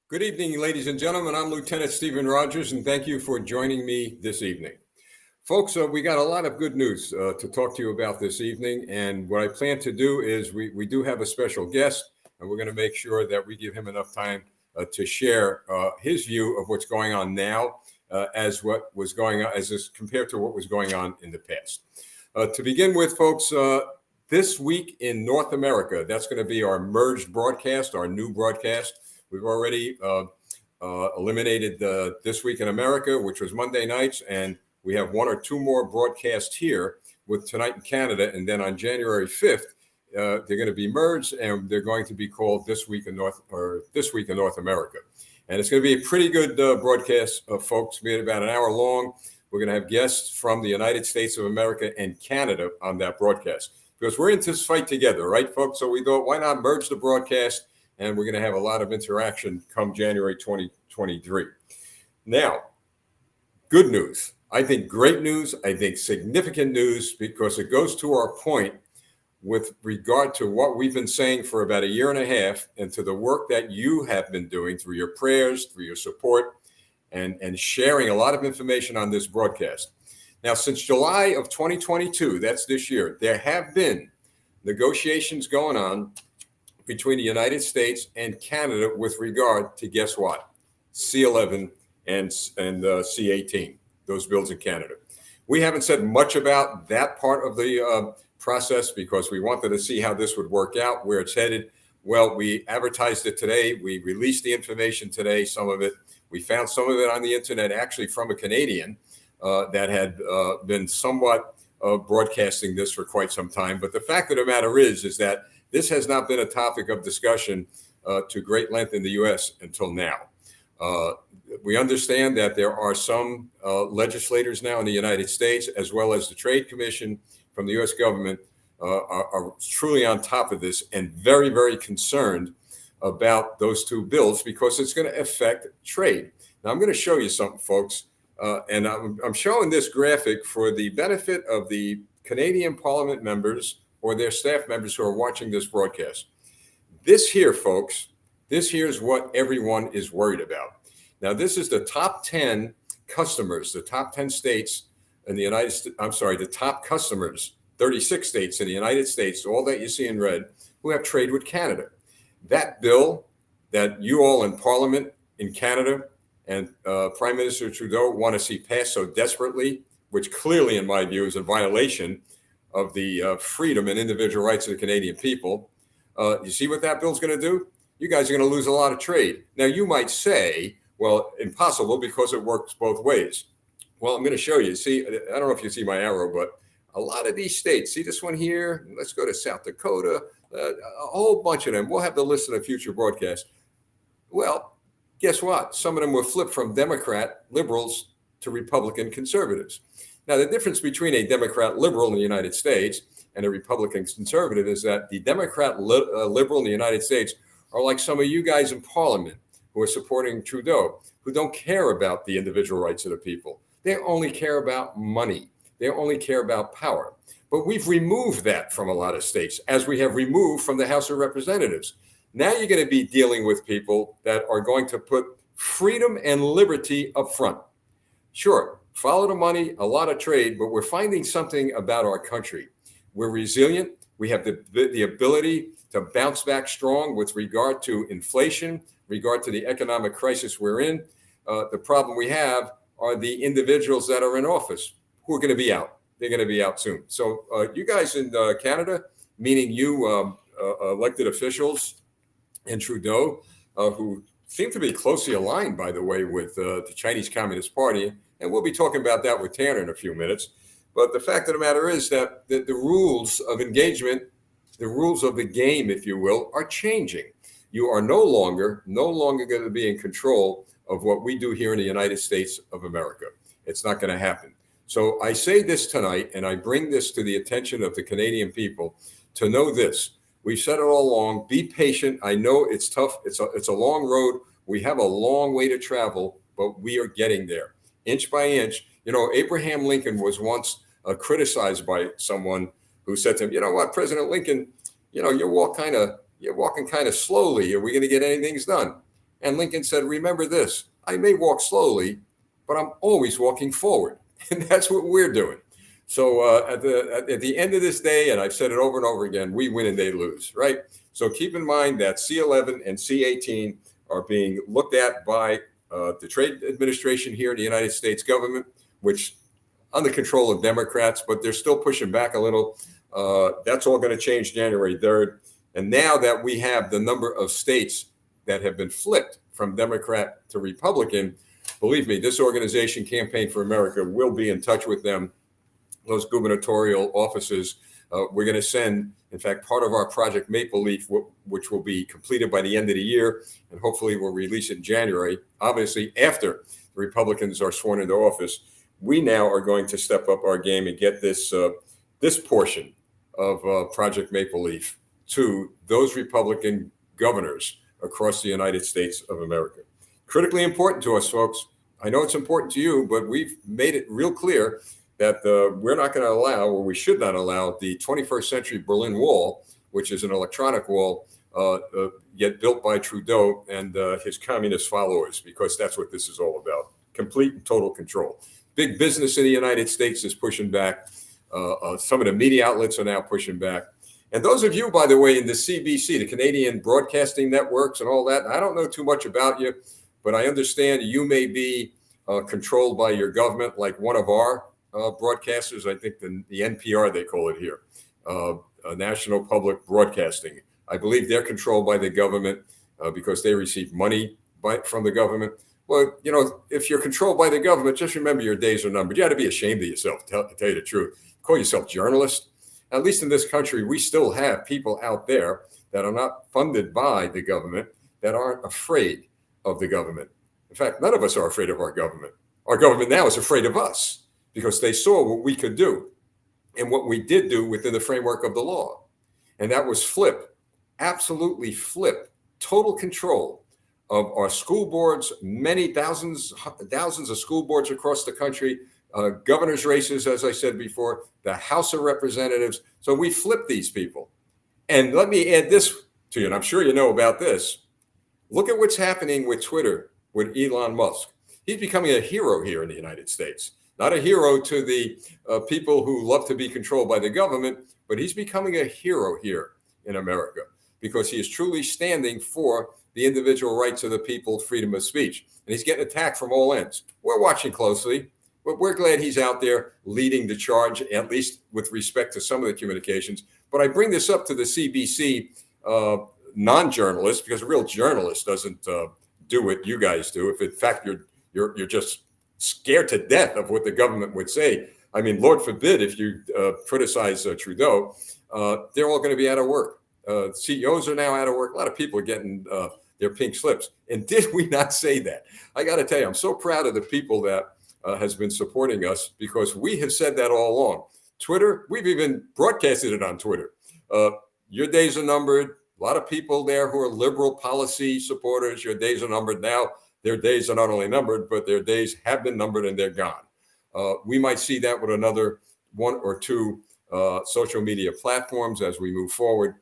Good evening, ladies and gentlemen. I'm Lieutenant Stephen Rogers, and thank you for joining me this evening. Folks, we got a lot of good news to talk to you about this evening. And what I plan to do is we do have a special guest, and we're going to make sure that we give him enough time to share his view of what's going on now as what was going on, as this compared to what was going on in the past. To begin with, folks, this week in North America, that's going to be our merged broadcast, our new broadcast. We've already eliminated This Week in America, which was Monday nights, and we have one or two more broadcasts here with Tonight in Canada. And then on January 5th, they're going to be merged, and they're going to be called This Week in North America. And it's going to be a pretty good broadcast, folks. Be about an hour long. We're going to have guests from the United States of America and Canada on that broadcast because we're in this fight together, right, folks? So we thought, why not merge the broadcast? And we're going to have a lot of interaction come January 2023. Now, good news. I think great news. I think significant news because it goes to our point with regard to what we've been saying for about a year and a half and to the work that you have been doing through your prayers, through your support, and sharing a lot of information on this broadcast. Now, since July of 2022, that's this year, there have been negotiations going on between the United States and Canada with regard to, guess what? C-11 and C-18, those bills in Canada. We haven't said much about that part of the process because we wanted to see how this would work out, where it's headed. Well, we advertised it today. We released the information today, some of it. We found some of it on the internet, actually from a Canadian that had been somewhat broadcasting this for quite some time. But the fact of the matter is that this has not been a topic of discussion to great length in the U.S. until now. We understand that there are some legislators now in the United States, as well as the Trade Commission from the U.S. government, are truly on top of this and very, very concerned about those two bills because it's going to affect trade. Now, I'm going to show you something, folks, and I'm showing this graphic for the benefit of the Canadian Parliament members or their staff members who are watching this broadcast. This here, folks, this here is what everyone is worried about. Now, this is the top 10 customers, the top 10 states in the United States. I'm sorry, the top customers, 36 states in the United States, all that you see in red, who have trade with Canada. That bill that you all in Parliament in Canada and Prime Minister Trudeau want to see passed so desperately, which clearly, in my view, is a violation of the freedom and individual rights of the Canadian people. You see what that bill's going to do? You guys are going to lose a lot of trade. Now, you might say, well, impossible because it works both ways. Well, I'm going to show you. See, I don't know if you see my arrow, but a lot of these states, see this one here? Let's go to South Dakota, a whole bunch of them. We'll have the list in a future broadcast. Well, guess what? Some of them were flipped from Democrat liberals to Republican conservatives. Now, the difference between a Democrat liberal in the United States and a Republican conservative is that the Democrat liberal in the United States are like some of you guys in Parliament who are supporting Trudeau, who don't care about the individual rights of the people. They only care about money. They only care about power. But we've removed that from a lot of states, as we have removed from the House of Representatives. Now you're going to be dealing with people that are going to put freedom and liberty up front. Sure, follow the money, a lot of trade, but we're finding something about our country. We're resilient. We have the ability to bounce back strong with regard to inflation, regard to the economic crisis we're in. The problem we have are the individuals that are in office who are going to be out. They're going to be out soon. So you guys in Canada, meaning you elected officials and Trudeau, who seem to be closely aligned, by the way, with the Chinese Communist Party, and we'll be talking about that with Tanner in a few minutes. But the fact of the matter is that the rules of engagement, the rules of the game, if you will, are changing. You are no longer going to be in control of what we do here in the United States of America. It's not going to happen. So I say this tonight, and I bring this to the attention of the Canadian people to know this. We've said it all along. Be patient. I know it's tough. It's a long road. We have a long way to travel, but we are getting there, inch by inch. You know, Abraham Lincoln was once criticized by someone who said to him, "You know what, President Lincoln, you know, you're walking kind of slowly. Are we going to get anything done?" And Lincoln said, remember this, I may walk slowly, but I'm always walking forward. And that's what we're doing. So at the end of this day, and I've said it over and over again, we win and they lose, right? So keep in mind that C11 and C18 are being looked at by the Trade Administration here in the United States government, which under control of Democrats, but they're still pushing back a little. That's all going to change January 3rd. And now that we have the number of states that have been flipped from Democrat to Republican, believe me, this organization, Campaign for America, will be in touch with them, those gubernatorial offices. We're going to send, in fact, part of our Project Maple Leaf, which will be completed by the end of the year, and hopefully we'll release it in January, obviously after the Republicans are sworn into office. We now are going to step up our game and get this portion of Project Maple Leaf to those Republican governors across the United States of America. Critically important to us, folks. I know it's important to you, but we've made it real clear that we're not going to allow, or we should not allow, the 21st century Berlin Wall, which is an electronic wall, get built by Trudeau and his communist followers, because that's what this is all about. Complete and total control. Big business in the United States is pushing back. Some of the media outlets are now pushing back. And those of you, by the way, in the CBC, the Canadian Broadcasting Networks and all that, I don't know too much about you, but I understand you may be controlled by your government, like one of our broadcasters, I think the NPR, they call it here, National Public Broadcasting. I believe they're controlled by the government because they receive money from the government. Well, you know, if you're controlled by the government, just remember your days are numbered. You ought to be ashamed of yourself, to tell you the truth. Call yourself journalist. At least in this country, we still have people out there that are not funded by the government, that aren't afraid of the government. In fact, none of us are afraid of our government. Our government now is afraid of us because they saw what we could do and what we did do within the framework of the law. And that was absolutely flip, total control of our school boards, many thousands of school boards across the country, governor's races, as I said before, the House of Representatives. So we flipped these people. And let me add this to you, and I'm sure you know about this. Look at what's happening with Twitter, with Elon Musk. He's becoming a hero here in the United States. Not a hero to the people who love to be controlled by the government, but he's becoming a hero here in America because he is truly standing for the individual rights of the people, freedom of speech. And he's getting attacked from all ends. We're watching closely, but we're glad he's out there leading the charge, at least with respect to some of the communications. But I bring this up to the CBC non-journalist, because a real journalist doesn't do what you guys do. If in fact you're just scared to death of what the government would say. I mean, Lord forbid if you criticize Trudeau, they're all going to be out of work. CEOs are now out of work. A lot of people are getting their pink slips. And did we not say that? I got to tell you, I'm so proud of the people that has been supporting us, because we have said that all along. Twitter, we've even broadcasted it on Twitter. Your days are numbered. A lot of people there who are liberal policy supporters, your days are numbered now. Their days are not only numbered, but their days have been numbered and they're gone. We might see that with another one or two social media platforms as we move forward.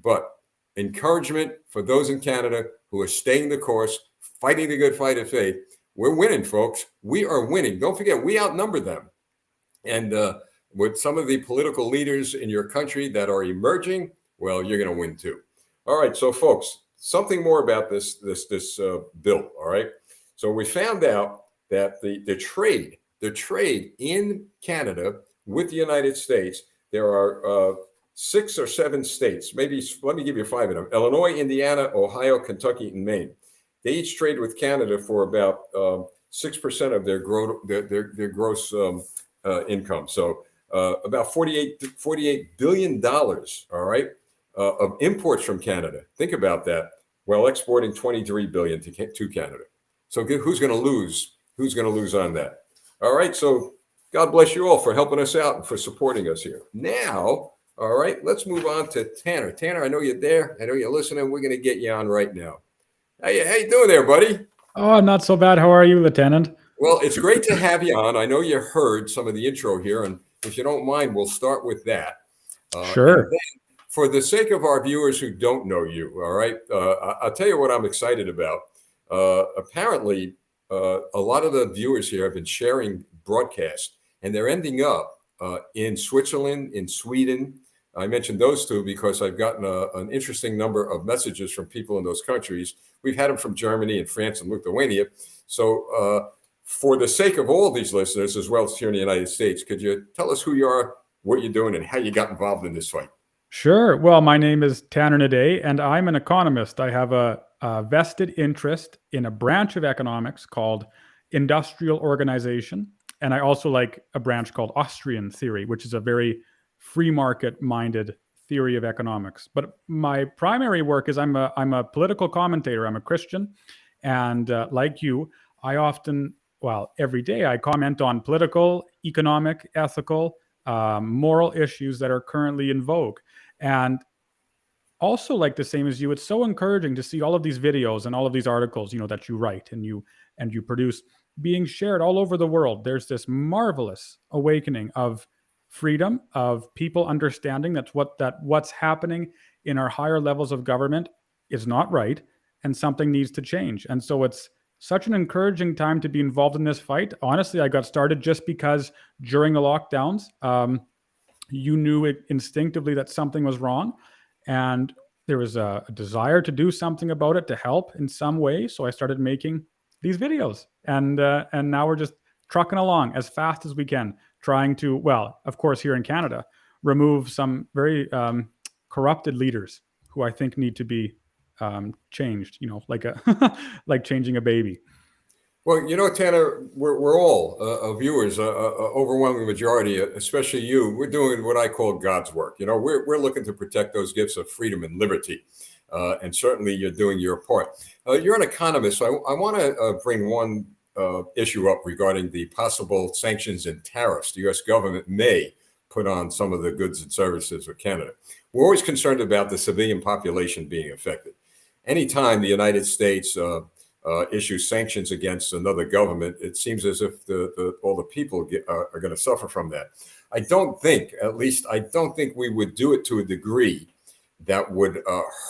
But encouragement for those in Canada who are staying the course, fighting the good fight of faith. We're winning, folks. We are winning. Don't forget, we outnumber them. And with some of the political leaders in your country that are emerging, well, you're going to win too. All right, so folks, something more about this bill. All right, so we found out that the trade in Canada with the United States, there are 6 or 7 states, maybe, let me give you 5 of them: Illinois, Indiana, Ohio, Kentucky, and Maine. They each trade with Canada for about 6% of their gross income. So about $48 billion, all right, of imports from Canada. Think about that, while exporting $23 billion to Canada. So who's going to lose? Who's going to lose on that? All right, so God bless you all for helping us out and for supporting us here. Now, all right, let's move on to Tanner. Tanner, I know you're there. I know you're listening. We're going to get you on right now. How you doing there, buddy? Oh, not so bad. How are you, Lieutenant? Well, it's great to have you on. I know you heard some of the intro here, and if you don't mind, we'll start with that. Sure. For the sake of our viewers who don't know you, all right, I'll tell you what I'm excited about. apparently, a lot of the viewers here have been sharing broadcasts, and they're ending up in Switzerland, in Sweden. I mentioned those two because I've gotten an interesting number of messages from people in those countries. We've had them from Germany and France and Lithuania. So for the sake of all these listeners, as well as here in the United States, could you tell us who you are, what you're doing, and how you got involved in this fight? Sure. Well, my name is Hnidey, and I'm an economist. I have a vested interest in a branch of economics called industrial organization. And I also like a branch called Austrian theory, which is a very free market minded theory of economics. But my primary work is I'm a political commentator. I'm a Christian. And like you, I often, well, every day I comment on political, economic, ethical, moral issues that are currently in vogue. And also, like the same as you, it's so encouraging to see all of these videos and all of these articles, that you write and you produce being shared all over the world. There's this marvelous awakening of freedom, of people understanding that what's happening in our higher levels of government is not right and something needs to change. And so it's such an encouraging time to be involved in this fight. Honestly, I got started just because during the lockdowns, you knew it instinctively that something was wrong, and there was a desire to do something about it, to help in some way. So I started making these videos, and now we're just trucking along as fast as we can, trying to, well, of course, here in Canada, remove some very corrupted leaders who I think need to be changed. Like like changing a baby. Well, Tanner, we're all viewers, overwhelming majority, especially you. We're doing what I call God's work. We're looking to protect those gifts of freedom and liberty, and certainly you're doing your part. You're an economist, so I want to bring one issue up regarding the possible sanctions and tariffs the U.S. government may put on some of the goods and services of Canada. We're always concerned about the civilian population being affected. Anytime the United States issues sanctions against another government, it seems as if all the people are going to suffer from that. I don't think we would do it to a degree that would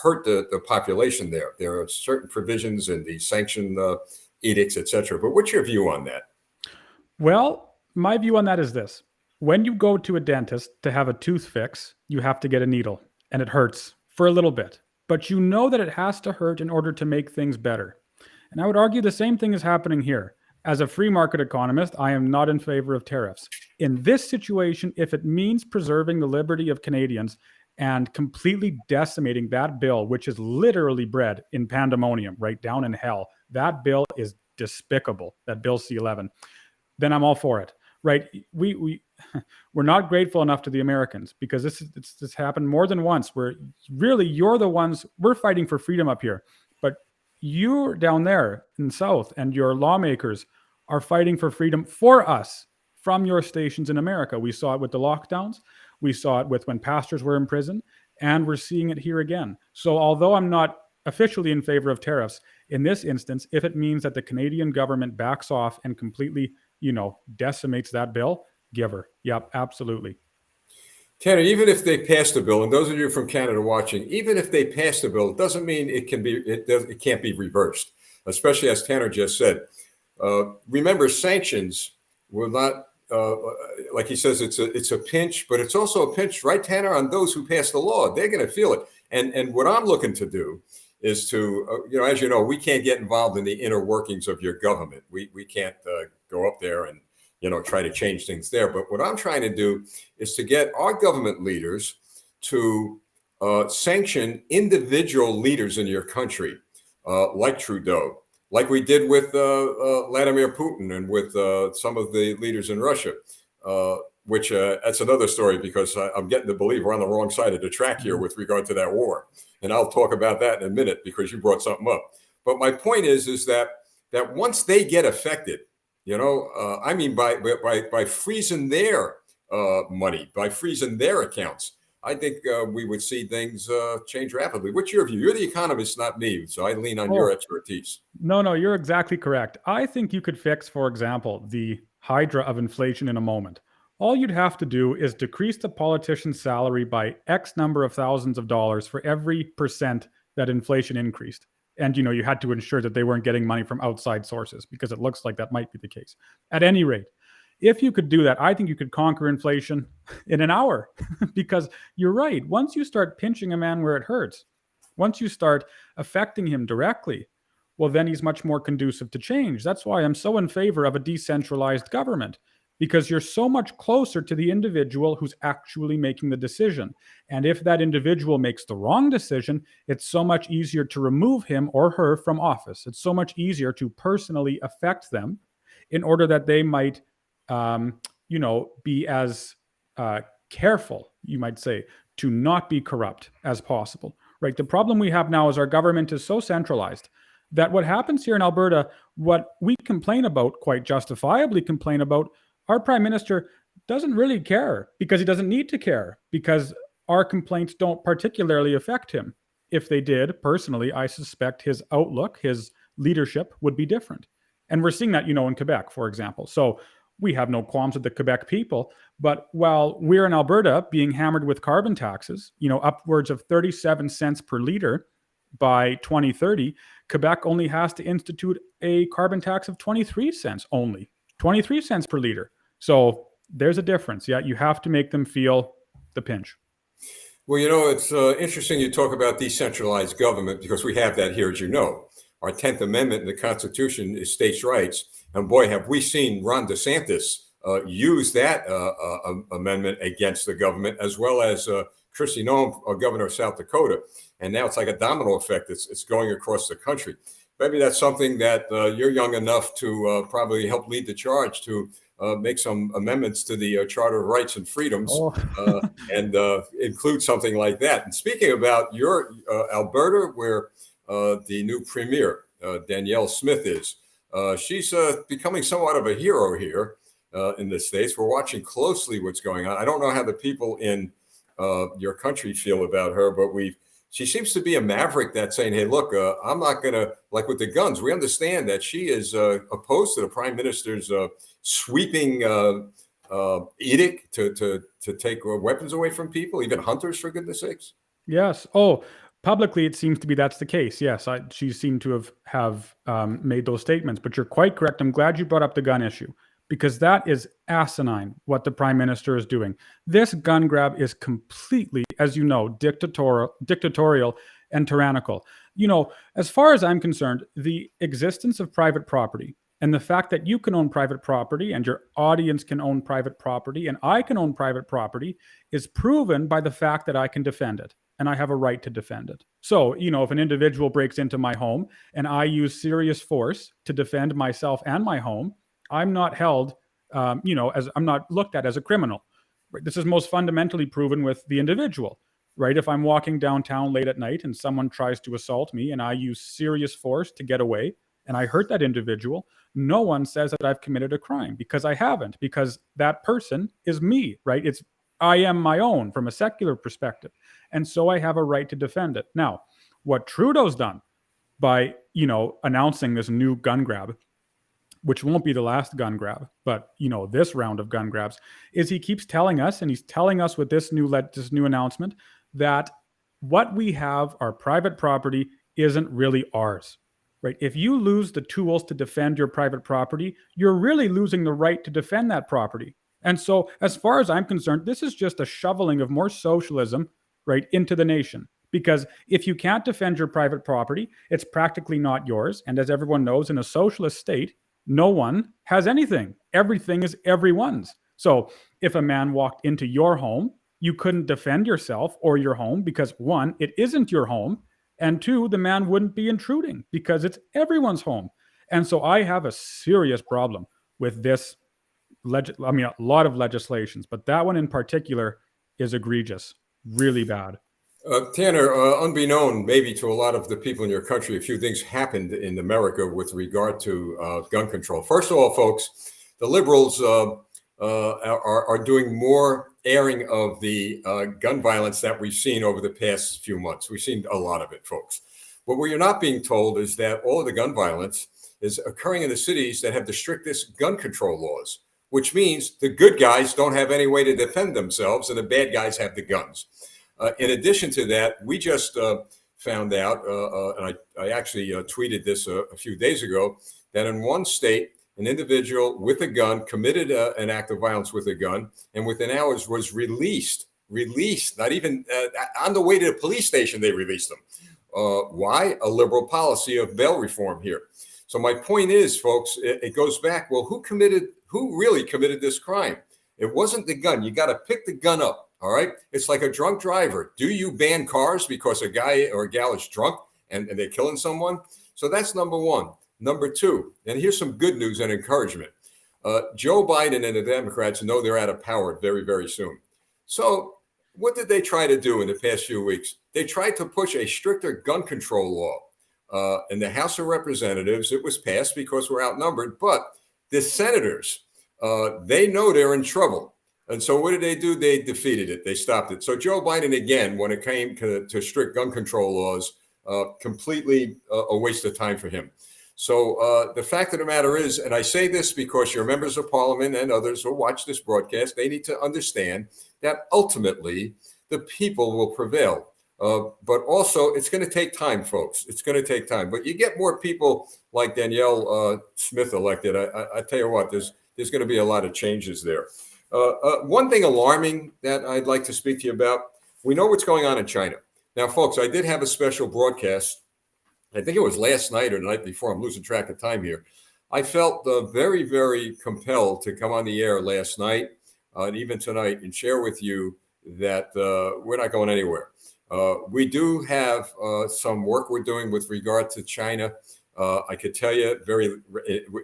hurt the population there. There are certain provisions in the sanction edicts, etc. But what's your view on that? Well, my view on that is this. When you go to a dentist to have a tooth fix, you have to get a needle, and it hurts for a little bit. But you know that it has to hurt in order to make things better. And I would argue the same thing is happening here. As a free market economist, I am not in favor of tariffs. In this situation, if it means preserving the liberty of Canadians and completely decimating that bill, which is literally bred in pandemonium, right down in hell, that bill is despicable, that Bill C-11, then I'm all for it, right? We're not grateful enough to the Americans because this happened more than once where really you're the ones, we're fighting for freedom up here, but you're down there in the South and your lawmakers are fighting for freedom for us from your stations in America. We saw it with the lockdowns. We saw it with when pastors were in prison, and we're seeing it here again. So although I'm not officially in favor of tariffs, in this instance, if it means that the Canadian government backs off and completely, decimates that bill, give her. Yep, absolutely. Tanner, even if they passed the bill, and those of you from Canada watching, even if they passed the bill, it doesn't mean it can't be reversed, especially as Tanner just said. Remember, sanctions will not, like he says, it's a pinch, but it's also a pinch, right, Tanner, on those who pass the law. They're going to feel it. And what I'm looking to do is to, as you know, we can't get involved in the inner workings of your government. We can't go up there and try to change things there. But what I'm trying to do is to get our government leaders to sanction individual leaders in your country, like Trudeau, like we did with Vladimir Putin and with some of the leaders in Russia, which that's another story because I'm getting to believe we're on the wrong side of the track here with regard to that war. And I'll talk about that in a minute because you brought something up. But my point is that once they get affected, I mean, by freezing their money, by freezing their accounts, I think we would see things change rapidly. What's your view? You're the economist, not me, so I lean on your expertise. No, you're exactly correct. I think you could fix, for example, the hydra of inflation in a moment. All you'd have to do is decrease the politician's salary by X number of thousands of dollars for every percent that inflation increased. And, you had to ensure that they weren't getting money from outside sources, because it looks like that might be the case. At any rate, if you could do that, I think you could conquer inflation in an hour. Because you're right. Once you start pinching a man where it hurts, once you start affecting him directly, well, then he's much more conducive to change. That's why I'm so in favor of a decentralized government, because you're so much closer to the individual who's actually making the decision. And if that individual makes the wrong decision, it's so much easier to remove him or her from office. It's so much easier to personally affect them in order that they might, be as careful, you might say, to not be corrupt as possible. Right? The problem we have now is our government is so centralized that what happens here in Alberta, what we complain about, quite justifiably complain about, our prime minister doesn't really care, because he doesn't need to care, because our complaints don't particularly affect him. If they did, personally, I suspect his outlook, his leadership would be different. And we're seeing that, in Quebec, for example. So we have no qualms with the Quebec people. But while we're in Alberta being hammered with carbon taxes, upwards of 37 cents per liter by 2030, Quebec only has to institute a carbon tax of 23 cents only. 23 cents per liter. So there's a difference. Yeah, you have to make them feel the pinch. Well, it's interesting you talk about decentralized government, because we have that here, as you know. Our 10th Amendment in the Constitution is states' rights. And boy, have we seen Ron DeSantis use that amendment against the government, as well as Kristi Noem, governor of South Dakota. And now it's like a domino effect. It's going across the country. Maybe that's something that you're young enough to probably help lead the charge to make some amendments to the Charter of Rights and Freedoms and include something like that. And speaking about your Alberta, where the new premier, Danielle Smith, is, she's becoming somewhat of a hero here in the States. We're watching closely what's going on. I don't know how the people in your country feel about her, but she seems to be a maverick that's saying, hey, look, I'm not going to, like with the guns, we understand that she is opposed to the prime minister's sweeping edict to take weapons away from people, even hunters, for goodness sakes. Yes. Oh, publicly, it seems to be that's the case. Yes, she seemed to have made those statements. But you're quite correct. I'm glad you brought up the gun issue, because that is asinine what the prime minister is doing. This gun grab is completely, as you know, dictatorial and tyrannical. As far as I'm concerned, the existence of private property and the fact that you can own private property and your audience can own private property and I can own private property is proven by the fact that I can defend it. And I have a right to defend it. So, if an individual breaks into my home and I use serious force to defend myself and my home, I'm not held, as I'm not looked at as a criminal. Right? This is most fundamentally proven with the individual, right? If I'm walking downtown late at night and someone tries to assault me and I use serious force to get away and I hurt that individual, no one says that I've committed a crime, because I haven't, because that person is me, right? I am my own from a secular perspective. And so I have a right to defend it. Now, what Trudeau's done by, announcing this new gun grab, which won't be the last gun grab, but, this round of gun grabs, is he keeps telling us, and he's telling us with this new announcement, that what we have, our private property, isn't really ours. Right? If you lose the tools to defend your private property, you're really losing the right to defend that property. And so, as far as I'm concerned, this is just a shoveling of more socialism, right, into the nation. Because if you can't defend your private property, it's practically not yours. And as everyone knows, in a socialist state, no one has anything. Everything is everyone's. So if a man walked into your home, you couldn't defend yourself or your home because, one, it isn't your home. And two, the man wouldn't be intruding because it's everyone's home. And so I have a serious problem with this. A lot of legislations, but that one in particular is egregious, really bad. Tanner, unbeknown maybe to a lot of the people in your country, a few things happened in America with regard to gun control. First of all, folks, the liberals are doing more airing of the gun violence that we've seen over the past few months. We've seen a lot of it, folks. But what you're not being told is that all of the gun violence is occurring in the cities that have the strictest gun control laws, which means the good guys don't have any way to defend themselves and the bad guys have the guns. In addition to that, we just found out, and I actually tweeted this a few days ago, that in one state, an individual with a gun committed an act of violence with a gun, and within hours was released. Not even on the way to the police station, they released them. Why? A liberal policy of bail reform here. So my point is, folks, it goes back. Well, who really committed this crime? It wasn't the gun. You got to pick the gun up. All right. It's like a drunk driver. Do you ban cars because a guy or a gal is drunk and they're killing someone? So that's number one. Number two, and here's some good news and encouragement. Joe Biden and the Democrats know they're out of power very, very soon. So what did they try to do in the past few weeks? They tried to push a stricter gun control law. In the House of Representatives, it was passed because we're outnumbered. But the senators, they know they're in trouble. And so what did they do? They defeated it. They stopped it. So Joe Biden, again, when it came to strict gun control laws, completely a waste of time for him. So the fact of the matter is, and I say this because your members of parliament and others who watch this broadcast, they need to understand that ultimately the people will prevail. But also, it's going to take time, folks. It's going to take time. But you get more people like Danielle Smith elected. I tell you what, there's going to be a lot of changes there. One thing alarming that I'd like to speak to you about, we know what's going on in China. Now, folks, I did have a special broadcast. I think it was last night or the night before. I'm losing track of time here. I felt very, very compelled to come on the air last night and even tonight and share with you that we're not going anywhere. We do have some work we're doing with regard to China. I could tell you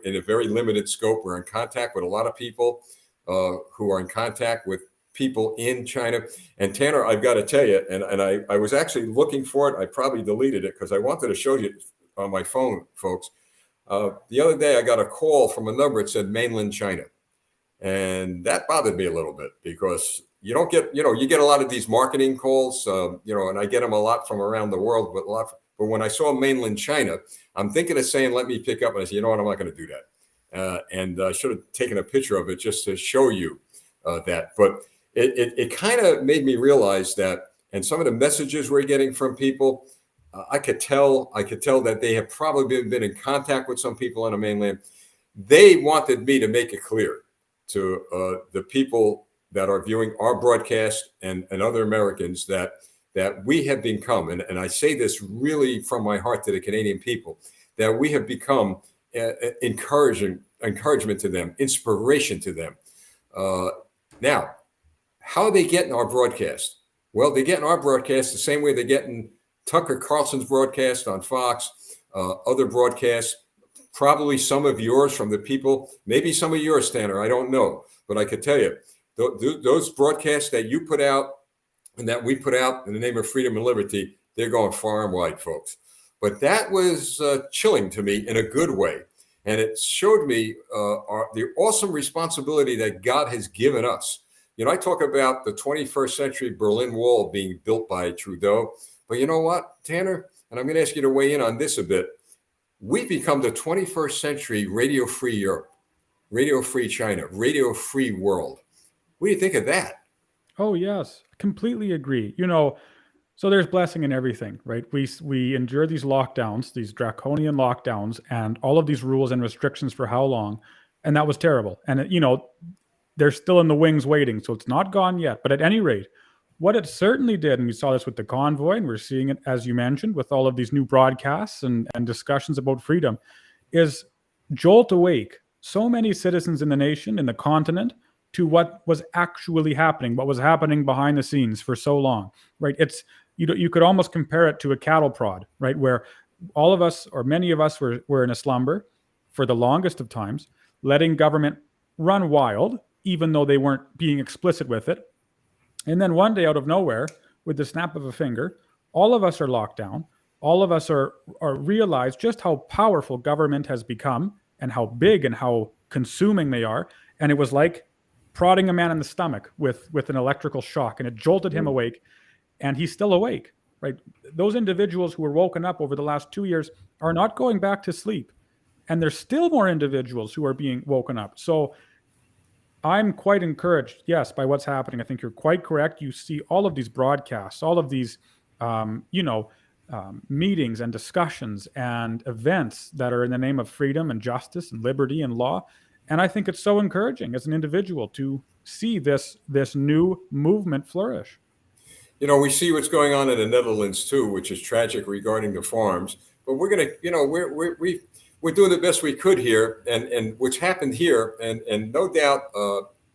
in a very limited scope. We're in contact with a lot of people who are in contact with people in China. And Tanner, I've got to tell you, and I was actually looking for it. I probably deleted it because I wanted to show you on my phone, folks. The other day, I got a call from a number. It said mainland China. And that bothered me a little bit because you don't get, you get a lot of these marketing calls, and I get them a lot from around the world, but when I saw mainland China, I'm thinking of saying, let me pick up. And I said, you know what, I'm not going to do that. And I should have taken a picture of it just to show you that. But it kind of made me realize that, and some of the messages we're getting from people, I could tell that they have probably been in contact with some people on the mainland. They wanted me to make it clear to the people that are viewing our broadcast and other Americans that we have become, and I say this really from my heart to the Canadian people, that we have become encouragement to them, inspiration to them. Now, how are they getting our broadcast? Well, they're getting our broadcast the same way they're getting Tucker Carlson's broadcast on Fox, other broadcasts, probably some of yours from the people, maybe some of yours, Tanner, I don't know. But I could tell you, those broadcasts that you put out and that we put out in the name of freedom and liberty, they're going far and wide, folks. But that was chilling to me in a good way. And it showed me the awesome responsibility that God has given us. I talk about the 21st century Berlin Wall being built by Trudeau. But you know what, Tanner? And I'm going to ask you to weigh in on this a bit. We've become the 21st century radio-free Europe, radio-free China, radio-free world. What do you think of that? Oh, yes, completely agree. So there's blessing in everything, right? We endure these lockdowns, these draconian lockdowns, and all of these rules and restrictions for how long? And that was terrible. And, they're still in the wings waiting, so it's not gone yet. But at any rate, what it certainly did, and we saw this with the convoy, and we're seeing it, as you mentioned, with all of these new broadcasts and discussions about freedom, is jolt awake so many citizens in the nation, in the continent, to what was actually happening, what was happening behind the scenes for so long, right? It's, you could almost compare it to a cattle prod, right? Where all of us, or many of us, were in a slumber for the longest of times, letting government run wild, even though they weren't being explicit with it. And then one day, out of nowhere, with the snap of a finger, all of us are locked down. All of us are realize just how powerful government has become and how big and how consuming they are. And it was like prodding a man in the stomach with an electrical shock, and it jolted him awake, and he's still awake, right? Those individuals who were woken up over the last 2 years are not going back to sleep. And there's still more individuals who are being woken up. So I'm quite encouraged, yes, by what's happening. I think you're quite correct. You see all of these broadcasts, all of these, meetings and discussions and events that are in the name of freedom and justice and liberty and law. And I think it's so encouraging as an individual to see this new movement flourish. We see what's going on in the Netherlands too, which is tragic regarding the farms. But we're gonna, we're doing the best we could here, and what's happened here, and no doubt,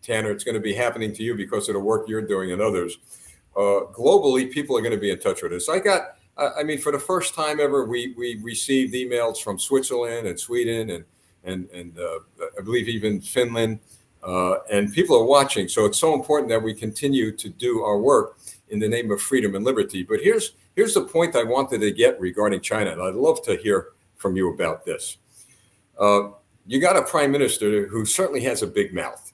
Tanner, it's going to be happening to you because of the work you're doing and others. Globally, people are going to be in touch with us. I mean, for the first time ever, we received emails from Switzerland and Sweden and I believe even Finland, and people are watching. So it's so important that we continue to do our work in the name of freedom and liberty. But here's the point I wanted to get regarding China, and I'd love to hear from you about this. You got a prime minister who certainly has a big mouth,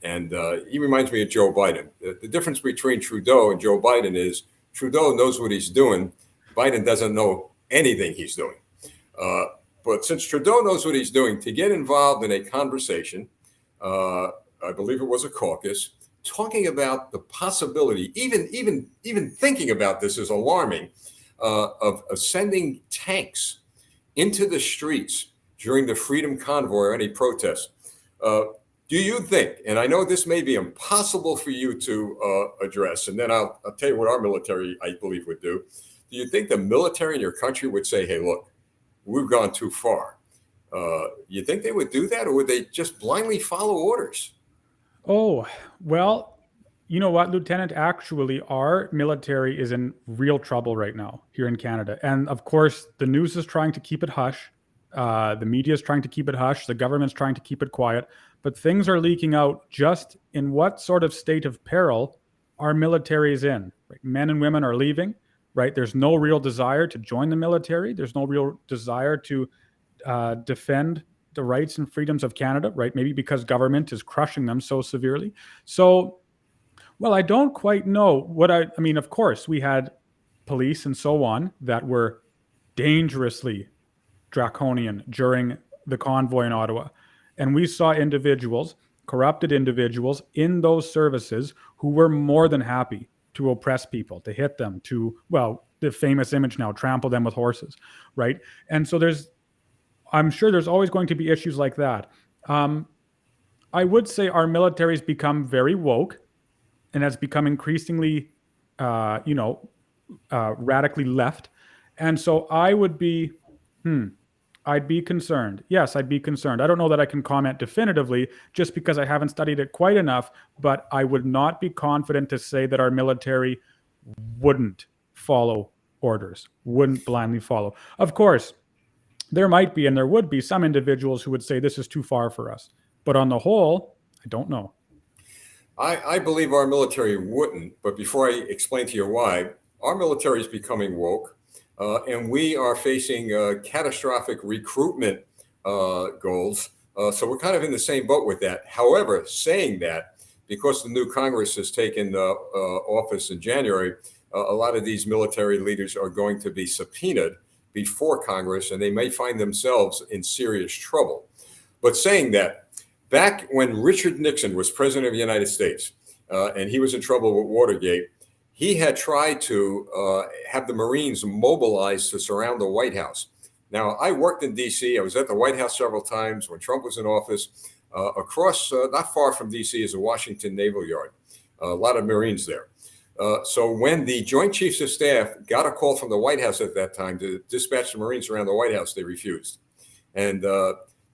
and he reminds me of Joe Biden. The difference between Trudeau and Joe Biden is Trudeau knows what he's doing. Biden doesn't know anything he's doing. But since Trudeau knows what he's doing, to get involved in a conversation, I believe it was a caucus, talking about the possibility, even thinking about this is alarming, of sending tanks into the streets during the Freedom Convoy or any protest. Do you think, and I know this may be impossible for you to address, and then I'll tell you what our military, I believe, would do. Do you think the military in your country would say, hey, look, we've gone too far? You think they would do that, or would they just blindly follow orders? Oh, well, you know what, Lieutenant? Actually, our military is in real trouble right now here in Canada. And of course, the news is trying to keep it hush. The media is trying to keep it hush. The government's trying to keep it quiet. But things are leaking out just in what sort of state of peril our military is in. Right? Men and women are leaving, right? There's no real desire to join the military. There's no real desire to defend the rights and freedoms of Canada, right? Maybe because government is crushing them so severely. So, well, I don't quite know what I mean, of course, we had police and so on that were dangerously draconian during the convoy in Ottawa. And we saw individuals, corrupted individuals in those services who were more than happy to oppress people, to hit them, to, well, the famous image now, trample them with horses, right? And so I'm sure there's always going to be issues like that. I would say our military's become very woke and has become increasingly, radically left. And so I'd be concerned. Yes, I'd be concerned. I don't know that I can comment definitively just because I haven't studied it quite enough, but I would not be confident to say that our military wouldn't follow orders, wouldn't blindly follow. Of course, there might be and there would be some individuals who would say this is too far for us. But on the whole, I don't know. I believe our military wouldn't, but before I explain to you why, our military is becoming woke. And we are facing catastrophic recruitment goals. So we're kind of in the same boat with that. However, saying that, because the new Congress has taken office in January, a lot of these military leaders are going to be subpoenaed before Congress, and they may find themselves in serious trouble. But saying that, back when Richard Nixon was president of the United States, and he was in trouble with Watergate, he had tried to have the Marines mobilized to surround the White House. Now, I worked in D.C. I was at the White House several times when Trump was in office. Across, not far from D.C. is a Washington Naval Yard. A lot of Marines there. So when the Joint Chiefs of Staff got a call from the White House at that time to dispatch the Marines around the White House, they refused. And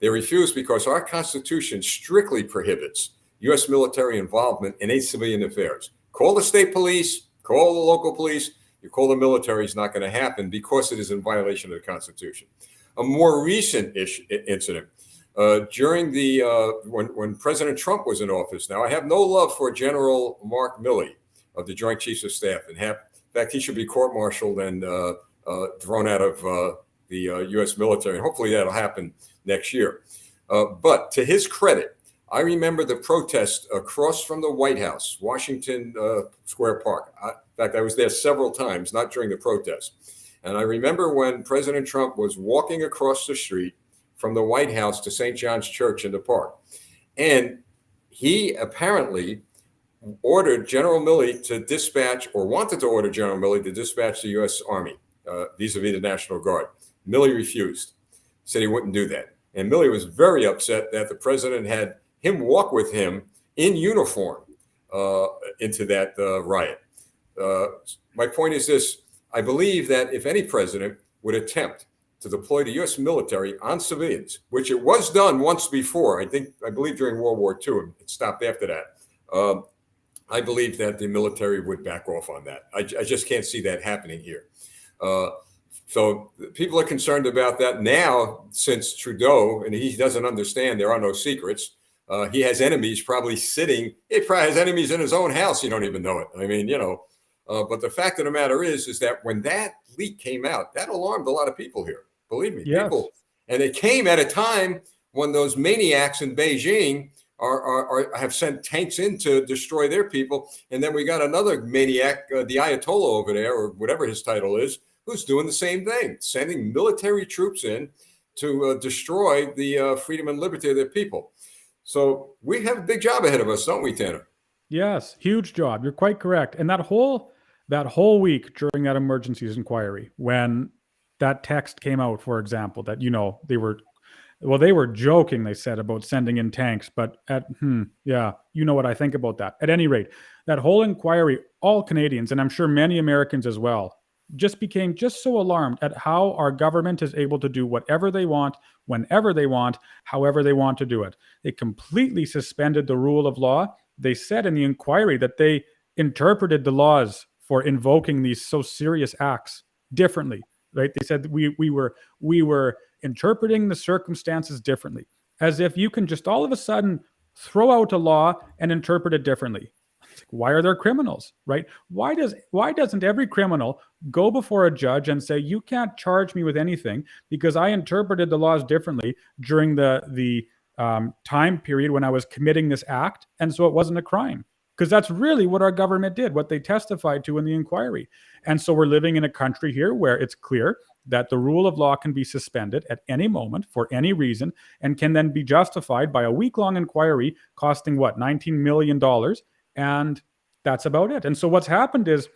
they refused because our Constitution strictly prohibits U.S. military involvement in any civilian affairs. Call the state police, call the local police, you call the military, is not going to happen because it is in violation of the Constitution. A more recent incident during the when President Trump was in office. Now, I have no love for General Mark Milley of the Joint Chiefs of Staff. In fact, he should be court-martialed and thrown out of the U.S. military. And hopefully that'll happen next year. But to his credit, I remember the protest across from the White House, Washington Square Park. In fact, I was there several times, not during the protest. And I remember when President Trump was walking across the street from the White House to St. John's Church in the park. And he apparently ordered General Milley to dispatch, or wanted to order General Milley to dispatch the U.S. Army. vis-a-vis the National Guard. Milley refused, said he wouldn't do that. And Milley was very upset that the president had him walk with him in uniform into that riot. My point is this. I believe that if any president would attempt to deploy the U.S. military on civilians, which it was done once before, I believe during World War II, it stopped after that. I believe that the military would back off on that. I just can't see that happening here. So people are concerned about that now, since Trudeau, and he doesn't understand there are no secrets. He has enemies probably sitting. He probably has enemies in his own house. You don't even know it. I mean, but the fact of the matter is that when that leak came out, that alarmed a lot of people here. Believe me, Yes. people. And it came at a time when those maniacs in Beijing have sent tanks in to destroy their people. And then we got another maniac, the Ayatollah over there, or whatever his title is, who's doing the same thing, sending military troops in to destroy the freedom and liberty of their people. So we have a big job ahead of us, don't we, Tanner? Yes, huge job. You're quite correct. And that whole week during that emergencies inquiry, when that text came out, for example, that they were joking, they said, about sending in tanks, but yeah, you know what I think about that. At any rate, that whole inquiry, all Canadians, and I'm sure many Americans as well, just became just so alarmed at how our government is able to do whatever they want, whenever they want, however they want to do it. They completely suspended the rule of law. They said in the inquiry that they interpreted the laws for invoking these so serious acts differently, right? They said we were interpreting the circumstances differently, as if you can just all of a sudden throw out a law and interpret it differently. Why are there criminals, right? Why doesn't every criminal go before a judge and say, you can't charge me with anything because I interpreted the laws differently during the time period when I was committing this act, and so it wasn't a crime? Because that's really what our government did, what they testified to in the inquiry. And so we're living in a country here where it's clear that the rule of law can be suspended at any moment for any reason and can then be justified by a week-long inquiry costing, $19 million? And that's about it. And so what's happened is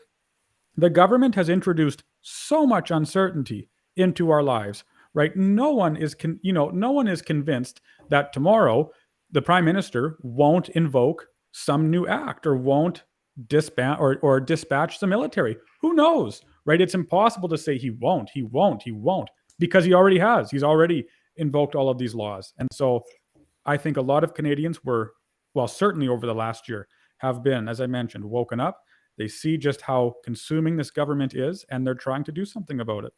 the government has introduced so much uncertainty into our lives, right? No one is convinced that tomorrow the prime minister won't invoke some new act or won't disband or dispatch the military. Who knows, right? It's impossible to say he won't, because he already has. He's already invoked all of these laws. And so I think a lot of Canadians certainly over the last year, have been, as I mentioned, woken up. They see just how consuming this government is, and they're trying to do something about it.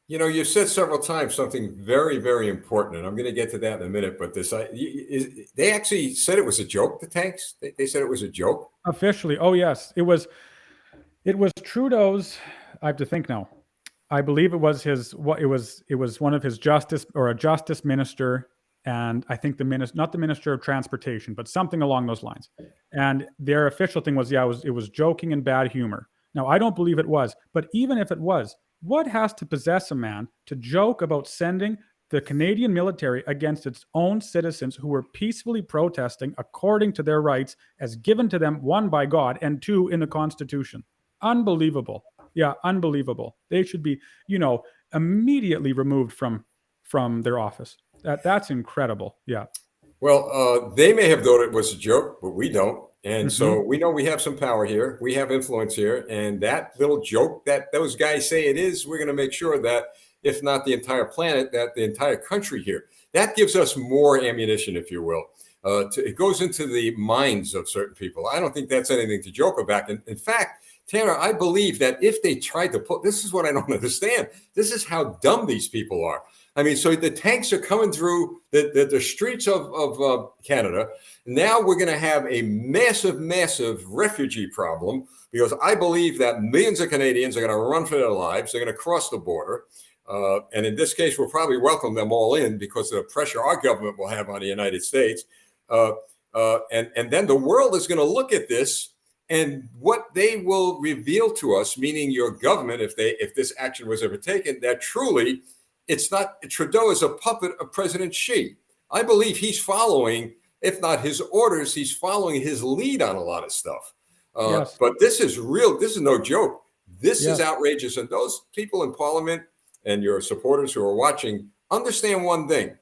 You said several times something very, very important, and I'm going to get to that in a minute. But they actually said it was a joke, the tanks? They said it was a joke? Officially, oh yes. It was Trudeau's, I have to think now. I believe it was one of his justice or a justice minister, and I think not the Minister of Transportation, but something along those lines. And their official thing was, it was joking and bad humor. Now, I don't believe it was, but even if it was, what has to possess a man to joke about sending the Canadian military against its own citizens who were peacefully protesting according to their rights as given to them, one, by God, and two, in the Constitution? Unbelievable. Yeah, unbelievable. They should be, immediately removed from their office. That's incredible. Yeah. Well, they may have thought it was a joke, but we don't. And so we know we have some power here. We have influence here. And that little joke that those guys say it is, we're going to make sure that, if not the entire planet, that the entire country here, that gives us more ammunition, if you will. It goes into the minds of certain people. I don't think that's anything to joke about. In fact, Tanner, I believe that if they tried to this is what I don't understand. This is how dumb these people are. I mean, so the tanks are coming through the streets of Canada. Now we're going to have a massive, massive refugee problem, because I believe that millions of Canadians are going to run for their lives. They're going to cross the border. And in this case, we'll probably welcome them all in because of the pressure our government will have on the United States. And then the world is going to look at this, and what they will reveal to us, meaning your government, if this action was ever taken, that truly it's not Trudeau is a puppet of President Xi. I believe he's following, if not his orders, he's following his lead on a lot of stuff. Yes. But this is real. This is no joke. This is Yes. outrageous. And those people in Parliament and your supporters who are watching, understand one thing.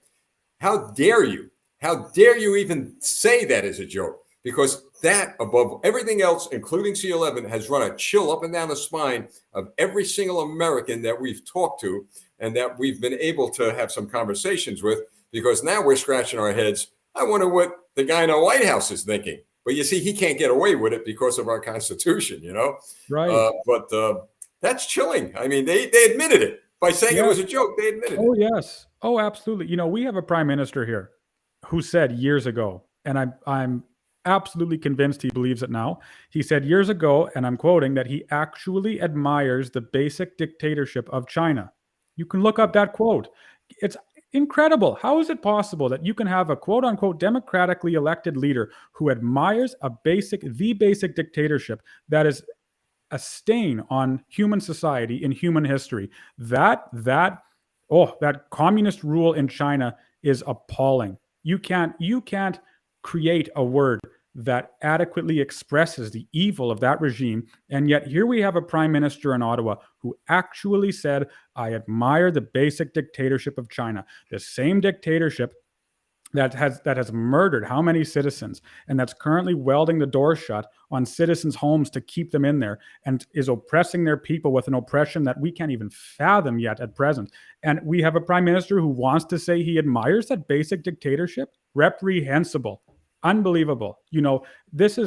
How dare you? How dare you even say that is a joke? Because that, above everything else, including C11, has run a chill up and down the spine of every single American that we've talked to and that we've been able to have some conversations with, because now we're scratching our heads. I wonder what the guy in the White House is thinking. But you see, he can't get away with it because of our Constitution, you know? Right. But that's chilling. I mean, they admitted it. By saying it Yes. was a joke, they admitted it. Oh, yes. Oh, absolutely. You know, we have a prime minister here who said years ago, and I'm absolutely convinced he believes it now. He said years ago, and I'm quoting, that he actually admires the basic dictatorship of China. You can look up that quote. It's incredible. How is it possible that you can have a quote unquote democratically elected leader who admires the basic dictatorship that is a stain on human society in human history? That communist rule in China is appalling. You can't create a word that adequately expresses the evil of that regime. And yet here we have a prime minister in Ottawa who actually said, I admire the basic dictatorship of China, the same dictatorship that has murdered how many citizens, and that's currently welding the door shut on citizens' homes to keep them in there, and is oppressing their people with an oppression that we can't even fathom yet at present. And we have a prime minister who wants to say he admires that basic dictatorship. Reprehensible. Unbelievable. You know, that's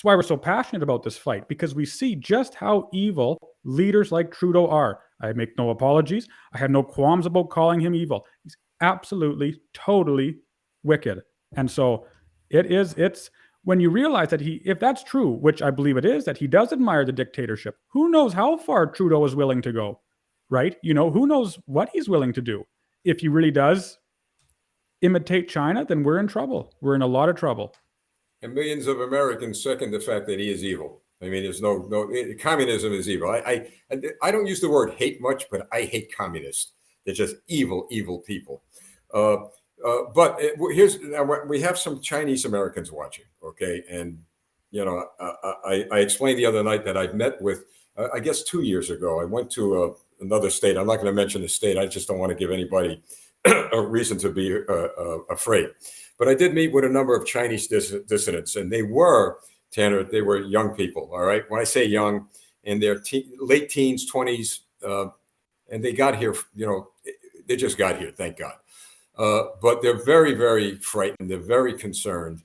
why we're so passionate about this fight, because we see just how evil leaders like Trudeau are. I make no apologies. I have no qualms about calling him evil. He's absolutely, totally wicked. And so it's when you realize that if that's true, which I believe it is, that he does admire the dictatorship, who knows how far Trudeau is willing to go, right? You know, who knows what he's willing to do. If he really does imitate China, then we're in trouble. We're in a lot of trouble. And millions of Americans second the fact that he is evil. I mean, there's no communism is evil. I don't use the word hate much, but I hate communists. They're just evil, evil people. But we have some Chinese Americans watching, okay? And, you know, I explained the other night that I've met with, I guess 2 years ago, I went to another state. I'm not going to mention the state. I just don't want to give anybody a reason to be afraid. But I did meet with a number of Chinese dissidents, and they were, Tanner, they were young people, all right? When I say young, in their late teens, 20s, and they got here, you know, they just got here, thank God. But they're very, very frightened. They're very concerned,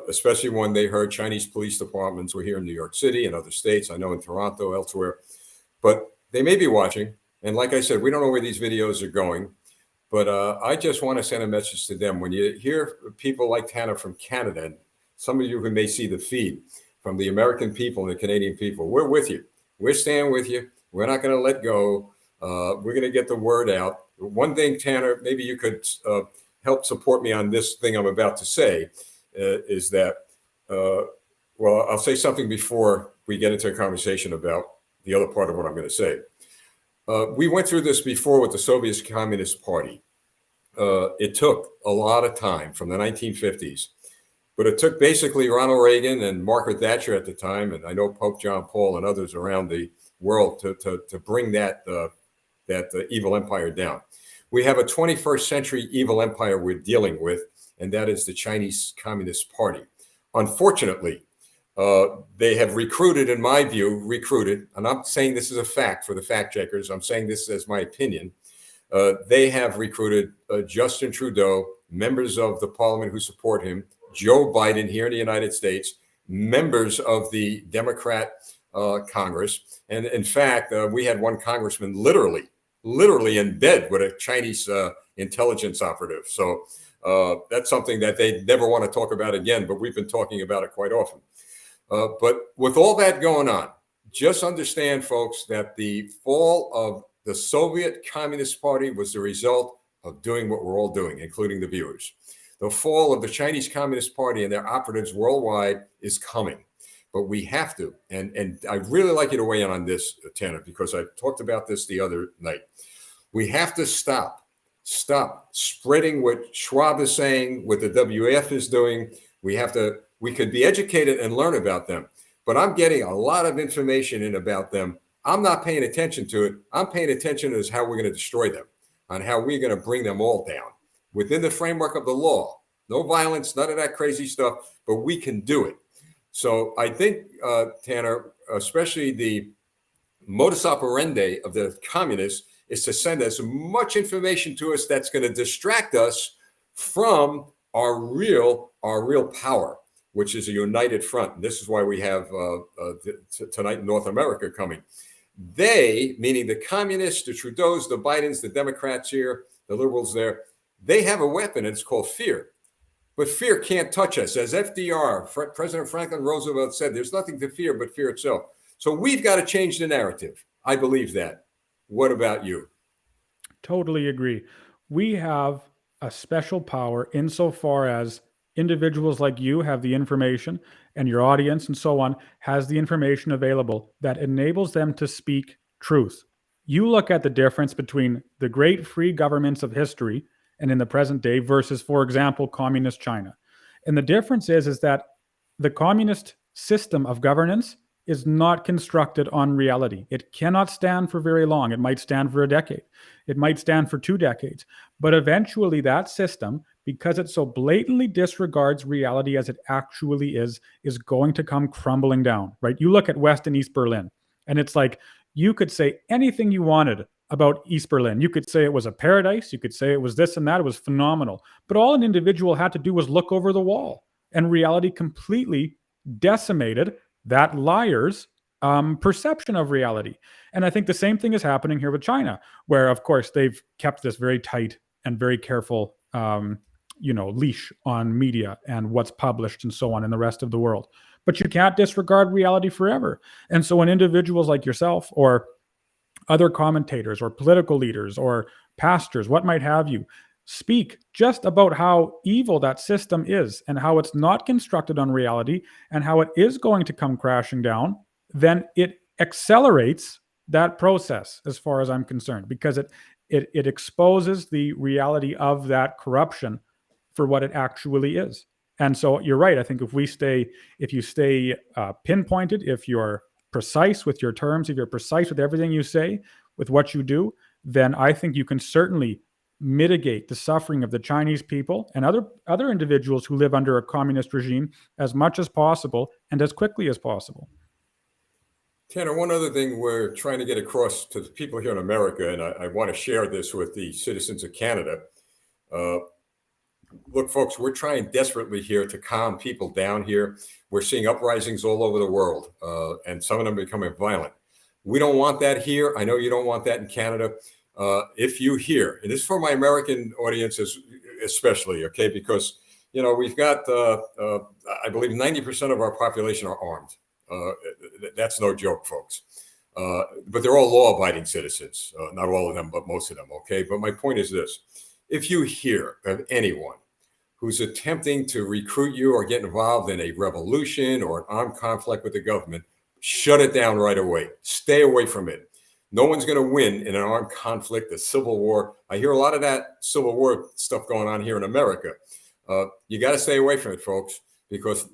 especially when they heard Chinese police departments were here in New York City and other states. I know in Toronto, elsewhere. But they may be watching. And like I said, we don't know where these videos are going. But I just want to send a message to them. When you hear people like Tanner from Canada, and some of you who may see the feed from the American people and the Canadian people, we're with you. We're staying with you. We're not going to let go. We're going to get the word out. One thing, Tanner, maybe you could help support me on this thing I'm about to say, is that, well, I'll say something before we get into a conversation about the other part of what I'm going to say. We went through this before with the Soviet Communist Party. It took a lot of time from the 1950s, but it took basically Ronald Reagan and Margaret Thatcher at the time, and I know Pope John Paul and others around the world to bring that evil empire down. We have a 21st century evil empire we're dealing with, and that is the Chinese Communist Party. Unfortunately, they have recruited, in my view, and I'm not saying this is a fact for the fact checkers, I'm saying this as my opinion. They have recruited Justin Trudeau, members of the parliament who support him, Joe Biden here in the United States, members of the Democrat Congress. And in fact, we had one congressman literally in bed with a Chinese intelligence operative. So that's something that they never want to talk about again, but we've been talking about it quite often. But with all that going on, just understand, folks, that the fall of the Soviet Communist Party was the result of doing what we're all doing, including the viewers. The fall of the Chinese Communist Party and their operatives worldwide is coming. But we have to, and I'd really like you to weigh in on this, Tanner, because I talked about this the other night. We have to stop spreading what Schwab is saying, what the WEF is doing. We could be educated and learn about them, but I'm getting a lot of information in about them. I'm not paying attention to it. I'm paying attention to how we're going to destroy them, on how we're going to bring them all down within the framework of the law. No violence, none of that crazy stuff, but we can do it. So I think, Tanner, especially the modus operandi of the communists is to send as much information to us that's going to distract us from our real power, which is a united front. And this is why we have tonight in North America coming. They, meaning the communists, the Trudeaus, the Bidens, the Democrats here, the liberals there, they have a weapon, and it's called fear. But fear can't touch us. As FDR, President Franklin Roosevelt said, there's nothing to fear but fear itself. So we've got to change the narrative. I believe that. What about you? Totally agree. We have a special power insofar as individuals like you have the information, and your audience and so on has the information available that enables them to speak truth. You look at the difference between the great free governments of history and in the present day versus, for example, communist China. And the difference is that the communist system of governance is not constructed on reality. It cannot stand for very long. It might stand for a decade. It might stand for 2 decades. But eventually that system, because it so blatantly disregards reality as it actually is going to come crumbling down, right? You look at West and East Berlin, and it's like you could say anything you wanted about East Berlin. You could say it was a paradise. You could say it was this and that. It was phenomenal. But all an individual had to do was look over the wall, and reality completely decimated that liar's perception of reality. And I think the same thing is happening here with China, where, of course, they've kept this very tight and very careful, leash on media and what's published and so on in the rest of the world. But you can't disregard reality forever. And so when individuals like yourself or other commentators or political leaders or pastors, what might have you, speak just about how evil that system is and how it's not constructed on reality and how it is going to come crashing down, then it accelerates that process as far as I'm concerned, because it exposes the reality of that corruption for what it actually is. And so you're right. I think if you stay pinpointed, if you're precise with your terms, if you're precise with everything you say, with what you do, then I think you can certainly mitigate the suffering of the Chinese people and other individuals who live under a communist regime as much as possible and as quickly as possible. Tanner, one other thing we're trying to get across to the people here in America, and I want to share this with the citizens of Canada. Look, folks, we're trying desperately here to calm people down here. We're seeing uprisings all over the world, and some of them becoming violent. We don't want that here. I know you don't want that in Canada. If you hear, and this is for my American audiences especially, okay, because, we've got, I believe 90% of our population are armed. That's no joke, folks. But they're all law-abiding citizens. Not all of them, but most of them, okay? But my point is this. If you hear of anyone who's attempting to recruit you or get involved in a revolution or an armed conflict with the government, shut it down right away. Stay away from it. No one's going to win in an armed conflict, a civil war. I hear a lot of that civil war stuff going on here in America. You got to stay away from it, folks, because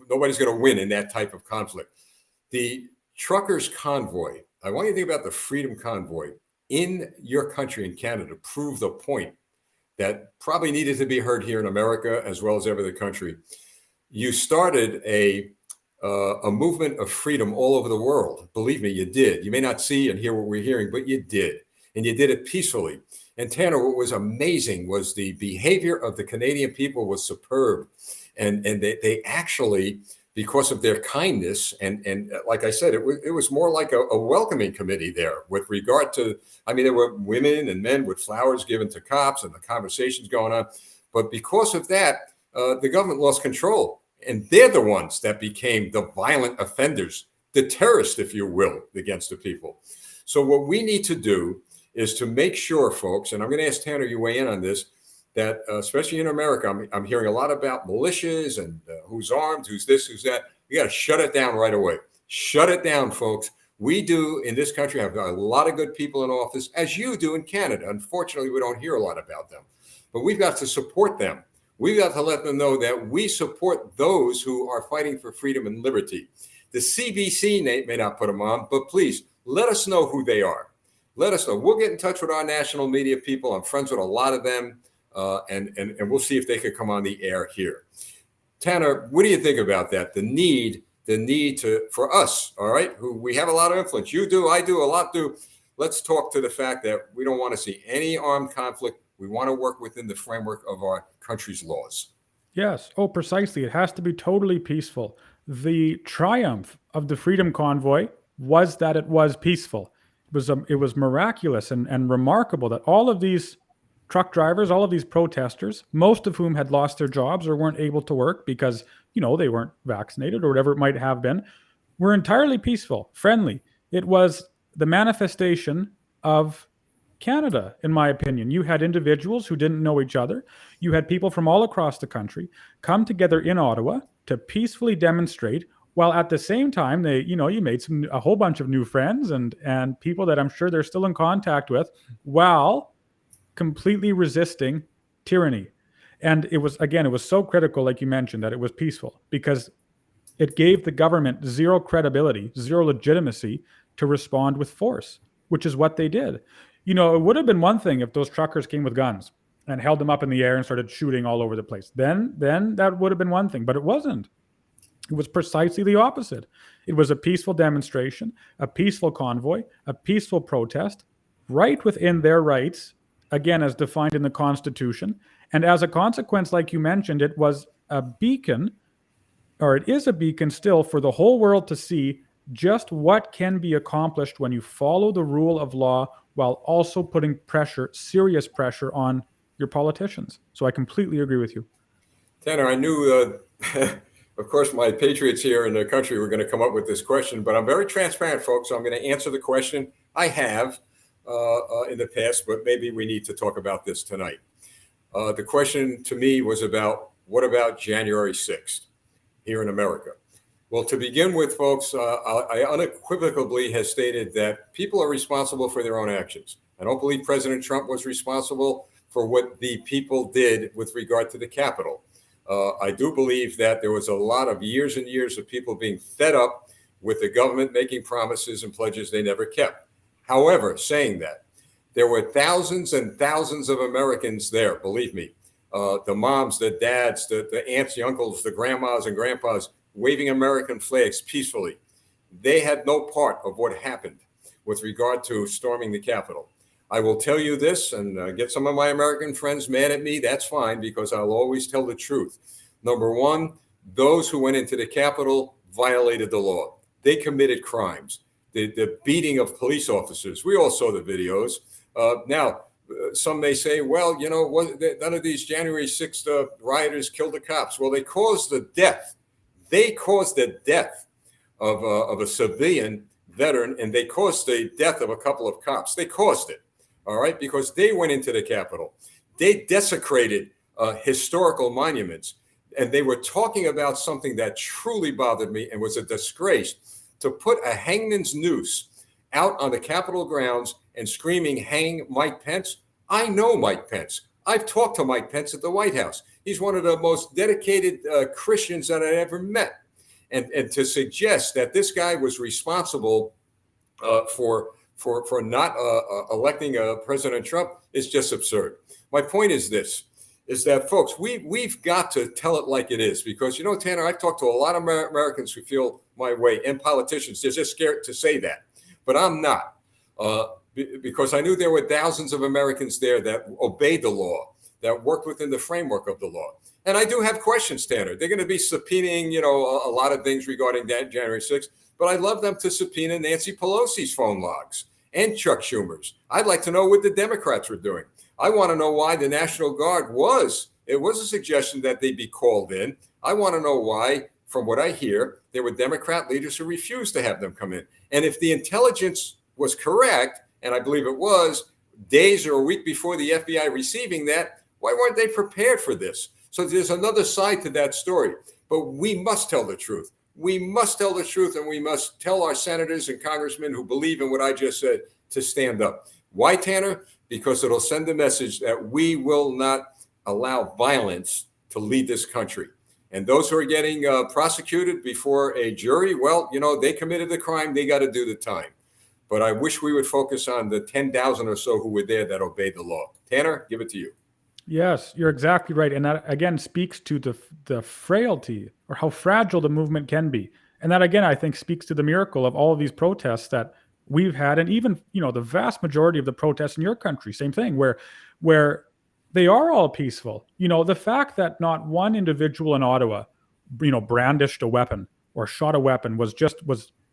nobody's going to win in that type of conflict. The truckers' convoy, I want you to think about the Freedom Convoy in your country, in Canada, to prove the point that probably needed to be heard here in America as well as every other country. You started a movement of freedom all over the world. Believe me, you did. You may not see and hear what we're hearing, but you did. And you did it peacefully. And Tanner, what was amazing was the behavior of the Canadian people was superb. And they actually, because of their kindness, and like I said, it was more like a welcoming committee there with regard to, there were women and men with flowers given to cops and the conversations going on. But because of that, the government lost control. And they're the ones that became the violent offenders, the terrorists, if you will, against the people. So what we need to do is to make sure, folks, and I'm going to ask Tanner, you weigh in on this, that especially in America, I'm hearing a lot about militias and who's armed, who's this, who's that. You got to shut it down right away. Shut it down, folks. We do in this country have a lot of good people in office, as you do in Canada. Unfortunately, we don't hear a lot about them, but we've got to support them. We've got to let them know that we support those who are fighting for freedom and liberty. The CBC may not put them on, but please let us know who they are. Let us know. We'll get in touch with our national media people. I'm friends with a lot of them, and we'll see if they could come on the air here. Tanner, what do you think about that? The need for us, all right, who we have a lot of influence. You do, I do, a lot do. Let's talk to the fact that we don't want to see any armed conflict. We want to work within the framework of our country's laws. Yes. Oh, precisely. It has to be totally peaceful. The triumph of the Freedom Convoy was that it was peaceful. It was miraculous and remarkable that all of these truck drivers, all of these protesters, most of whom had lost their jobs or weren't able to work because, they weren't vaccinated or whatever it might have been, were entirely peaceful, friendly. It was the manifestation of Canada, in my opinion. You had individuals who didn't know each other. You had people from all across the country come together in Ottawa to peacefully demonstrate, while at the same time you made a whole bunch of new friends and people that I'm sure they're still in contact with, while completely resisting tyranny. And it was so critical, like you mentioned, that it was peaceful, because it gave the government zero credibility, zero legitimacy to respond with force, which is what they did. It would have been one thing if those truckers came with guns and held them up in the air and started shooting all over the place. Then that would have been one thing, but it wasn't. It was precisely the opposite. It was a peaceful demonstration, a peaceful convoy, a peaceful protest, right within their rights, again, as defined in the Constitution. And as a consequence, like you mentioned, it was a beacon, or it is a beacon still, for the whole world to see just what can be accomplished when you follow the rule of law while also putting serious pressure on your politicians. So I completely agree with you. Tanner, I knew, of course, my patriots here in the country were going to come up with this question, but I'm very transparent, folks. So I'm going to answer the question. I have in the past, but maybe we need to talk about this tonight. The question to me was what about January 6th here in America? Well, to begin with, folks, I unequivocally have stated that people are responsible for their own actions. I don't believe President Trump was responsible for what the people did with regard to the Capitol. I do believe that there was a lot of years and years of people being fed up with the government making promises and pledges they never kept. However, saying that, there were thousands and thousands of Americans there, believe me, the moms, the dads, the aunts, the uncles, the grandmas and grandpas, waving American flags peacefully. They had no part of what happened with regard to storming the Capitol. I will tell you this, and get some of my American friends mad at me. That's fine, because I'll always tell the truth. Number one, those who went into the Capitol violated the law. They committed crimes. The beating of police officers. We all saw the videos. Now, some may say, well, none of these January 6th rioters killed the cops. Well, they caused the death. They caused the death of a civilian veteran, and they caused the death of a couple of cops. They caused it, all right, because they went into the Capitol. They desecrated historical monuments, and they were talking about something that truly bothered me and was a disgrace, to put a hangman's noose out on the Capitol grounds and screaming, "Hang Mike Pence." I know Mike Pence. I've talked to Mike Pence at the White House. He's one of the most dedicated Christians that I ever met. And to suggest that this guy was responsible for not electing President Trump is just absurd. My point is this, is that, folks, we've got to tell it like it is, because, Tanner, I've talked to a lot of Americans who feel my way, and politicians. They're just scared to say that. But I'm not, because I knew there were thousands of Americans there that obeyed the law, that worked within the framework of the law. And I do have questions, Tanner. They're going to be subpoenaing, a lot of things regarding that January 6th, but I'd love them to subpoena Nancy Pelosi's phone logs and Chuck Schumer's. I'd like to know what the Democrats were doing. I want to know why the National Guard it was a suggestion that they be called in. I want to know why, from what I hear, there were Democrat leaders who refused to have them come in. And if the intelligence was correct, and I believe it was, days or a week before the FBI receiving that, why weren't they prepared for this? So there's another side to that story. But we must tell the truth. We must tell the truth, and we must tell our senators and congressmen who believe in what I just said to stand up. Why, Tanner? Because it'll send a message that we will not allow violence to lead this country. And those who are getting prosecuted before a jury, well, they committed the crime. They got to do the time. But I wish we would focus on the 10,000 or so who were there that obeyed the law. Tanner, give it to you. Yes, you're exactly right. And that again speaks to the frailty or how fragile the movement can be. And that again, I think speaks to the miracle of all of these protests that we've had. And even, the vast majority of the protests in your country, same thing, where they are all peaceful. The fact that not one individual in Ottawa, brandished a weapon or shot a weapon was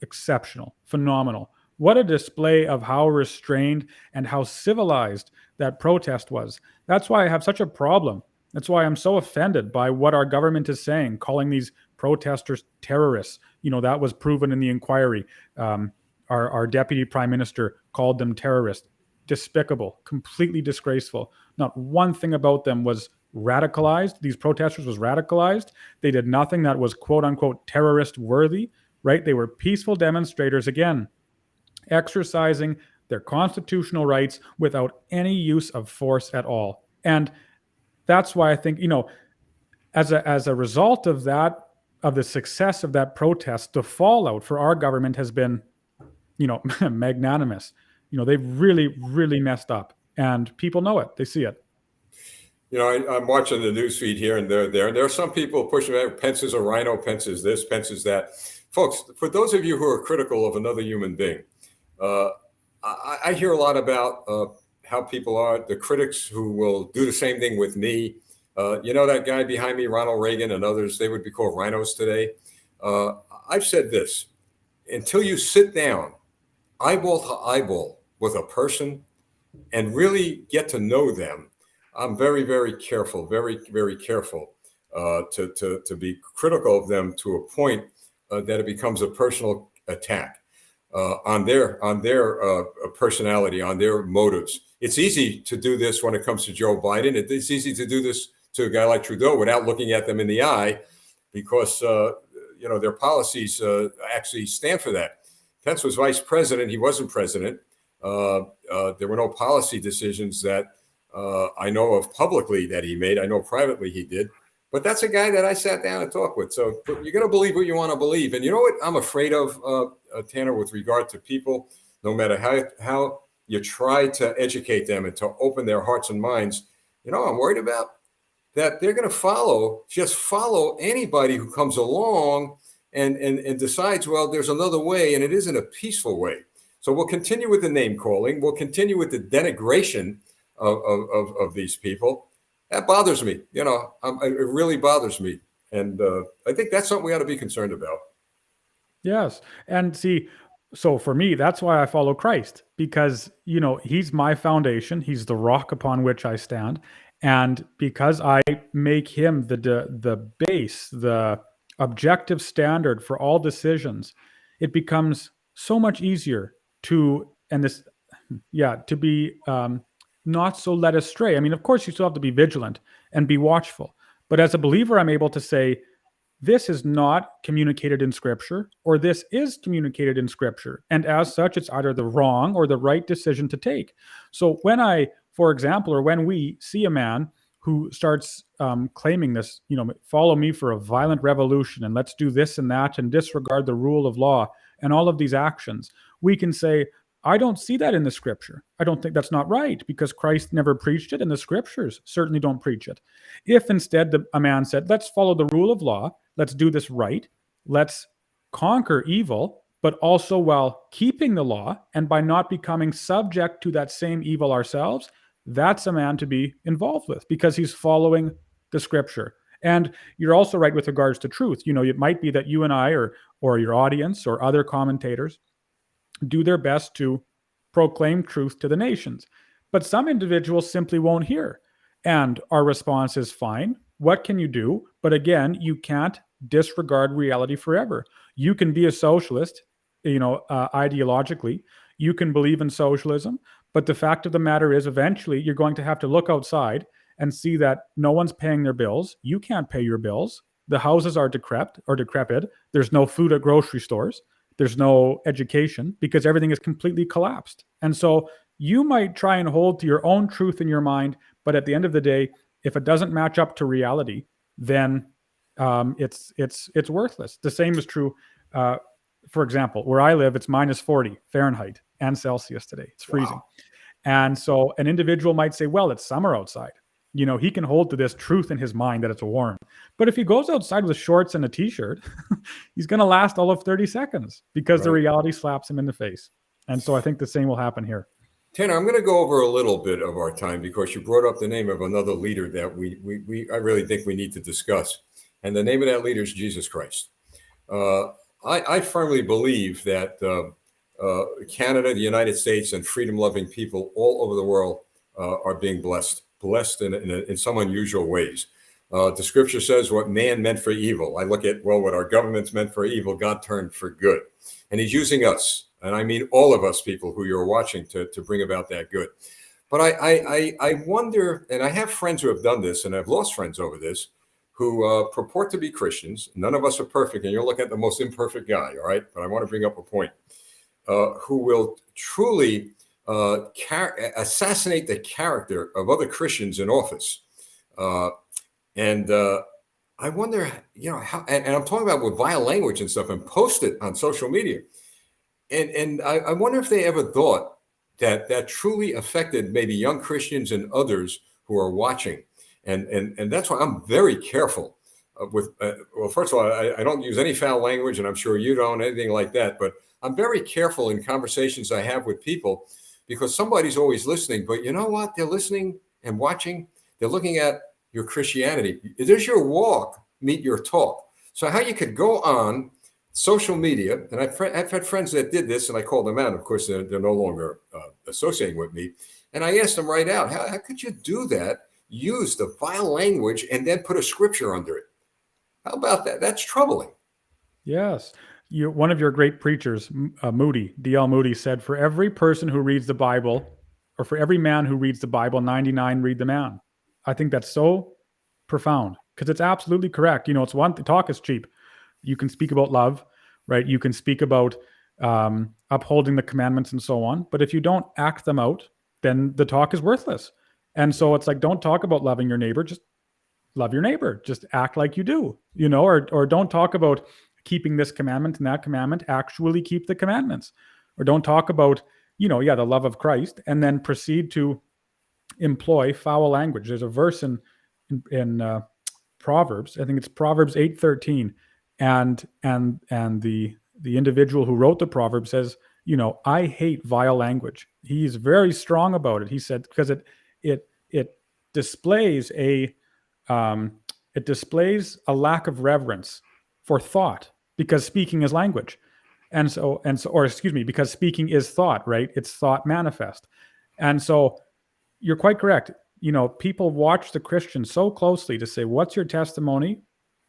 exceptional, phenomenal. What a display of how restrained and how civilized that protest was. That's why I have such a problem. That's why I'm so offended by what our government is saying, calling these protesters terrorists. That was proven in the inquiry. Our deputy prime minister called them terrorists. Despicable, completely disgraceful. Not one thing about them was radicalized. These protesters was radicalized. They did nothing that was quote unquote terrorist worthy, right? They were peaceful demonstrators, again, exercising their constitutional rights without any use of force at all. And that's why I think, as a result of that, of the success of that protest, the fallout for our government has been, magnanimous. They've really, really messed up, and people know it. They see it. I'm watching the news feed here and there, and there are some people pushing back. Pence is a rhino, Pence is this, Pence is that. Folks, for those of you who are critical of another human being, I hear a lot about how people are, the critics who will do the same thing with me. That guy behind me, Ronald Reagan and others, they would be called rhinos today. I've said this, until you sit down eyeball to eyeball with a person and really get to know them, I'm very, very careful, very, very careful to be critical of them to a point that it becomes a personal attack on their personality, on their motives. It's easy to do this when it comes to Joe Biden. It's easy to do this to a guy like Trudeau without looking at them in the eye, because their policies actually stand for that. Pence was vice president. He wasn't president. There were no policy decisions that I know of publicly that he made. I know privately he did. But that's a guy that I sat down and talked with. So you're going to believe what you want to believe. And you know what I'm afraid of, Tanner, with regard to people, no matter how you try to educate them and to open their hearts and minds, I'm worried about that they're going to just follow anybody who comes along and decides, well, there's another way, and it isn't a peaceful way. So we'll continue with the name calling. We'll continue with the denigration of these people. That bothers me. It really bothers me. And I think that's something we ought to be concerned about. Yes. And see, so for me, that's why I follow Christ, because, he's my foundation. He's the rock upon which I stand. And because I make him the base, the objective standard for all decisions, it becomes so much easier to be not so led astray. I mean, of course, you still have to be vigilant and be watchful. But as a believer, I'm able to say, this is not communicated in Scripture, or this is communicated in Scripture. And as such, it's either the wrong or the right decision to take. So when for example, or when we see a man who starts claiming this, follow me for a violent revolution, and let's do this and that, and disregard the rule of law, and all of these actions, we can say, I don't see that in the Scripture. I don't think that's not right, because Christ never preached it, and the Scriptures certainly don't preach it. If instead a man said, let's follow the rule of law, let's do this right, let's conquer evil, but also while keeping the law and by not becoming subject to that same evil ourselves, that's a man to be involved with, because he's following the Scripture. And you're also right with regards to truth. It might be that you and I or your audience or other commentators do their best to proclaim truth to the nations. But some individuals simply won't hear. And our response is, fine, what can you do? But again, you can't disregard reality forever. You can be a socialist, ideologically. You can believe in socialism. But the fact of the matter is, eventually, you're going to have to look outside and see that no one's paying their bills. You can't pay your bills. The houses are decrepit. There's no food at grocery stores. There's no education, because everything is completely collapsed. And so you might try and hold to your own truth in your mind, but at the end of the day, if it doesn't match up to reality, then it's worthless. The same is true. For example, where I live, it's minus 40 Fahrenheit and Celsius today. It's freezing. Wow. And so an individual might say, well, it's summer outside. He can hold to this truth in his mind that it's warm. But if he goes outside with shorts and a t-shirt, he's going to last all of 30 seconds because the reality slaps him in the face. And so I think the same will happen here. Tanner, I'm going to go over a little bit of our time because you brought up the name of another leader that I really think we need to discuss. And the name of that leader is Jesus Christ. I firmly believe that Canada, the United States, and freedom-loving people all over the world are being blessed in some unusual ways. The scripture says what man meant for evil. I look at, what our government's meant for evil, God turned for good. And he's using us, and I mean all of us people who you're watching to bring about that good. But I wonder, and I have friends who have done this, and I've lost friends over this, who purport to be Christians. None of us are perfect, and you're looking at the most imperfect guy, all right? But I want to bring up a point. Who will truly assassinate the character of other Christians in office. And I wonder, how, and I'm talking about with vile language and stuff, and post it on social media. And I wonder if they ever thought that truly affected maybe young Christians and others who are watching. And that's why I'm very careful with, well, first of all, I don't use any foul language, and I'm sure you don't, anything like that. But I'm very careful in conversations I have with people because somebody's always listening. But you know what? They're listening and watching. They're looking at your Christianity. Does your walk meet your talk? So how you could go on social media, and I've had friends that did this, and I called them out. Of course, they're no longer associating with me. And I asked them right out, how could you do that? Use the vile language and then put a scripture under it. How about that? That's troubling. Yes. One of your great preachers, Moody, D.L. Moody, said, for every person who reads the Bible, or for every man who reads the Bible, 99 read the man. I think that's so profound because it's absolutely correct. It's one, talk is cheap. You can speak about love, right? You can speak about upholding the commandments and so on. But if you don't act them out, then the talk is worthless. And so it's like, don't talk about loving your neighbor, just love your neighbor. Just act like you do, or don't talk about keeping this commandment and that commandment, actually keep the commandments. Or don't talk about, the love of Christ and then proceed to employ foul language. There's a verse in Proverbs, I think it's Proverbs 8:13, and the individual who wrote the proverb says, I hate vile language. He's very strong about it. He said, because it displays a lack of reverence for thought, because speaking is language. Because speaking is thought, right? It's thought manifest. And so you're quite correct. People watch the Christian so closely to say, what's your testimony?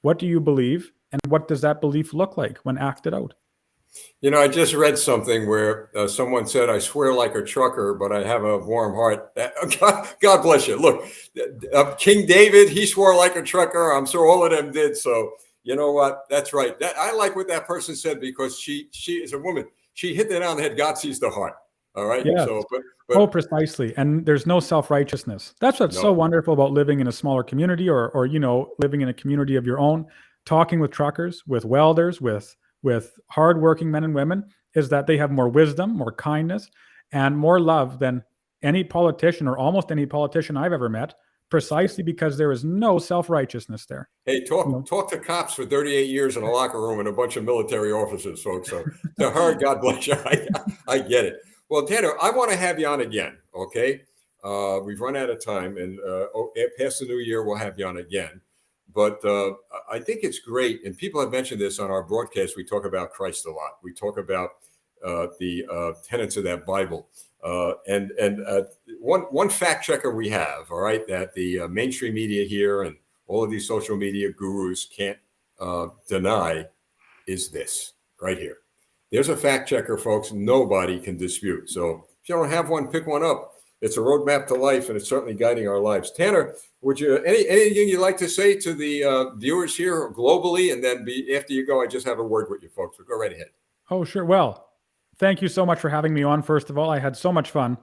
What do you believe? And what does that belief look like when acted out? I just read something where someone said, I swear like a trucker, but I have a warm heart. God bless you. Look, King David, he swore like a trucker. I'm sure all of them did. So you know what? That's right. I like what that person said because she is a woman. She hit that on the head. God sees the heart. All right. Yes. So, but precisely. And there's no self-righteousness. That's what's so wonderful about living in a smaller community or living in a community of your own, talking with truckers, with welders, with hardworking men and women, is that they have more wisdom, more kindness, and more love than any politician or almost any politician I've ever met, precisely because there is no self-righteousness there. Hey, talk to cops for 38 years in a locker room and a bunch of military officers, folks. So to her, God bless you. I get it. Well, Tanner, I want to have you on again, okay? We've run out of time, and past the new year, we'll have you on again. But I think it's great, and people have mentioned this on our broadcast. We talk about Christ a lot. We talk about the tenets of that Bible. And one fact checker we have, all right, that the mainstream media here and all of these social media gurus can't deny is this right here. There's a fact checker, folks, nobody can dispute. So if you don't have one, pick one up. It's a roadmap to life, and it's certainly guiding our lives. Tanner, would you anything you'd like to say to the viewers here globally? And then after you go, I just have a word with you folks. But go right ahead. Oh, sure. Well, thank you so much for having me on. First of all, I had so much fun,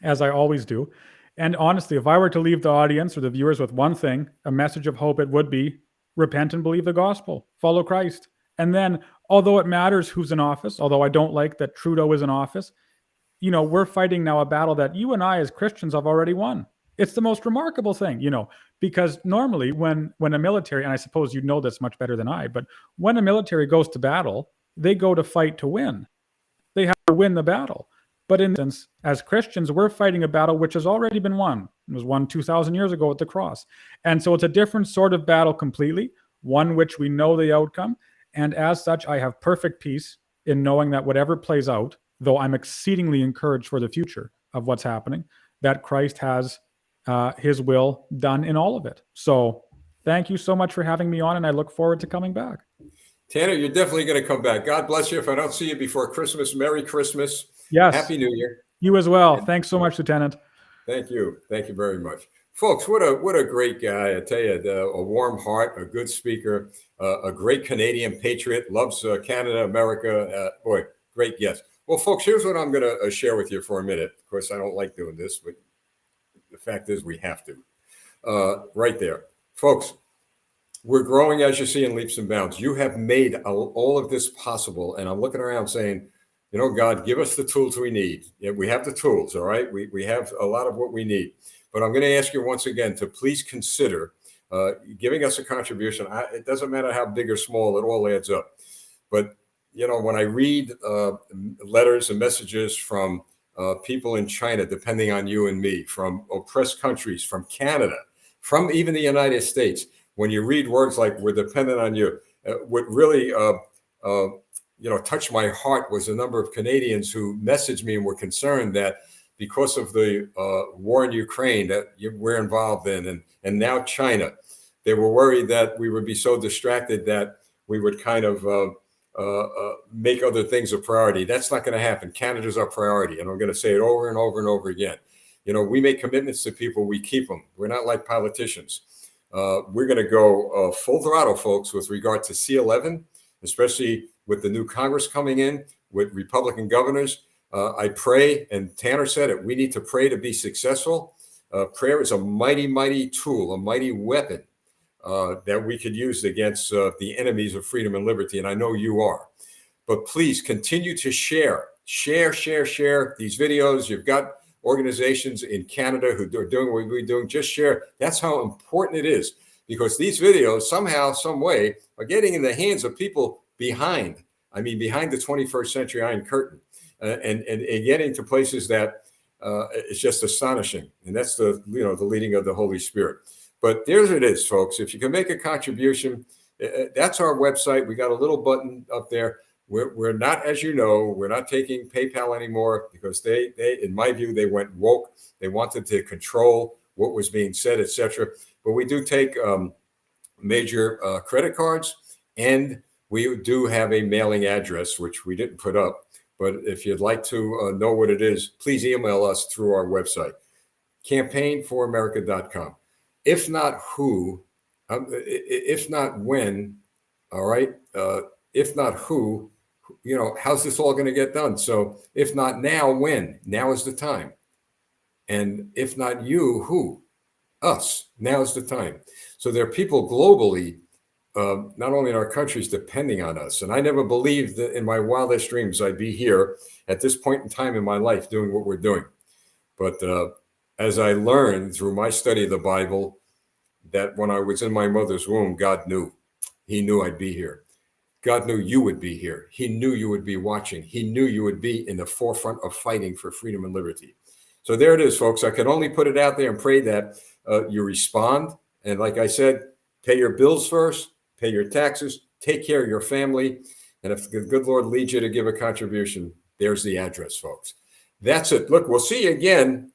as I always do. And honestly, if I were to leave the audience or the viewers with one thing, a message of hope, it would be repent and believe the gospel, follow Christ. And then, although it matters who's in office, although I don't like that Trudeau is in office, we're fighting now a battle that you and I as Christians have already won. It's the most remarkable thing, because normally when a military, and I suppose you know this much better than I, but when a military goes to battle, they go to fight to win. They have to win the battle. But in this instance, as Christians, we're fighting a battle which has already been won. It was won 2,000 years ago at the cross. And so it's a different sort of battle completely, one which we know the outcome. And as such, I have perfect peace in knowing that whatever plays out, though I'm exceedingly encouraged for the future of what's happening, that Christ has his will done in all of it. So thank you so much for having me on, and I look forward to coming back. Tanner, you're definitely going to come back. God bless you. If I don't see you before Christmas, Merry Christmas. Yes. Happy New Year. You as well. Thanks so much, Lieutenant. Thank you. Thank you very much. Folks, what a great guy. I tell you, a warm heart, a good speaker, a great Canadian patriot, loves Canada, America. Boy, great guest. Well, folks, here's what I'm going to share with you for a minute. Of course, I don't like doing this, but the fact is we have to. Right there. Folks, we're growing, as you see, in leaps and bounds. You have made all of this possible. And I'm looking around saying, God, give us the tools we need. Yeah, we have the tools, all right? We have a lot of what we need. But I'm going to ask you once again to please consider giving us a contribution. It doesn't matter how big or small, it all adds up. But, when I read letters and messages from people in China, depending on you and me, from oppressed countries, from Canada, from even the United States, when you read words like "we're dependent on you," what really touched my heart was a number of Canadians who messaged me and were concerned that because of the war in Ukraine that we're involved in, and now China, they were worried that we would be so distracted that we would kind of make other things a priority. That's not going to happen. Canada's our priority, and I'm going to say it over and over and over again. We make commitments to people, we keep them. We're not like politicians. We're going to go full throttle, folks, with regard to C11, especially with the new Congress coming in, with Republican governors. I pray, and Tanner said it, we need to pray to be successful. Prayer is a mighty, mighty tool, a mighty weapon that we could use against the enemies of freedom and liberty, and I know you are. But please continue to share these videos. You've got organizations in Canada who are doing what we're doing. Just share. That's how important it is, because these videos somehow, some way, are getting in the hands of people behind the 21st century Iron Curtain, and getting to places that it's just astonishing. And that's the leading of the Holy Spirit. But there's it is, folks. If you can make a contribution, that's our website. We got a little button up there. We're not, as you know, we're not taking PayPal anymore, because they, in my view, they went woke. They wanted to control what was being said, etc. But we do take major credit cards, and we do have a mailing address, which we didn't put up. But if you'd like to know what it is, please email us through our website, campaignforamerica.com. If not who, if not when, all right, if not who, how's this all going to get done? So if not now, when? Now is the time. And if not you, who? Us. Now is the time. So there are people globally, not only in our countries, depending on us. And I never believed that in my wildest dreams I'd be here at this point in time in my life doing what we're doing. But as I learned through my study of the Bible, that when I was in my mother's womb, God knew. He knew I'd be here. God knew you would be here. He knew you would be watching. He knew you would be in the forefront of fighting for freedom and liberty. So there it is, folks. I could only put it out there and pray that you respond. And like I said, pay your bills first, pay your taxes, take care of your family. And if the good Lord leads you to give a contribution, there's the address, folks. That's it. Look, we'll see you again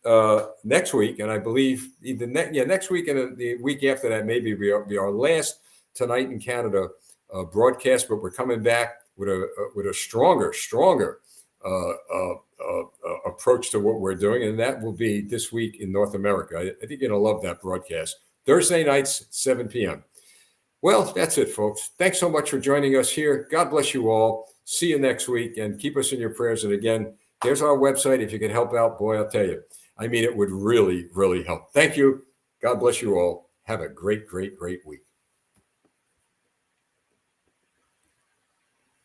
next week. And I believe either next week and the week after that, maybe be our last Tonight in Canada broadcast, but we're coming back with a stronger approach to what we're doing, and that will be this week in North America. I think you're gonna love that broadcast. Thursday nights, 7 p.m. Well, that's it, folks. Thanks so much for joining us here. God bless you all. See you next week, and keep us in your prayers. And again, there's our website. If you can help out, boy, I'll tell you. I mean, it would really, really help. Thank you. God bless you all. Have a great, great, great week.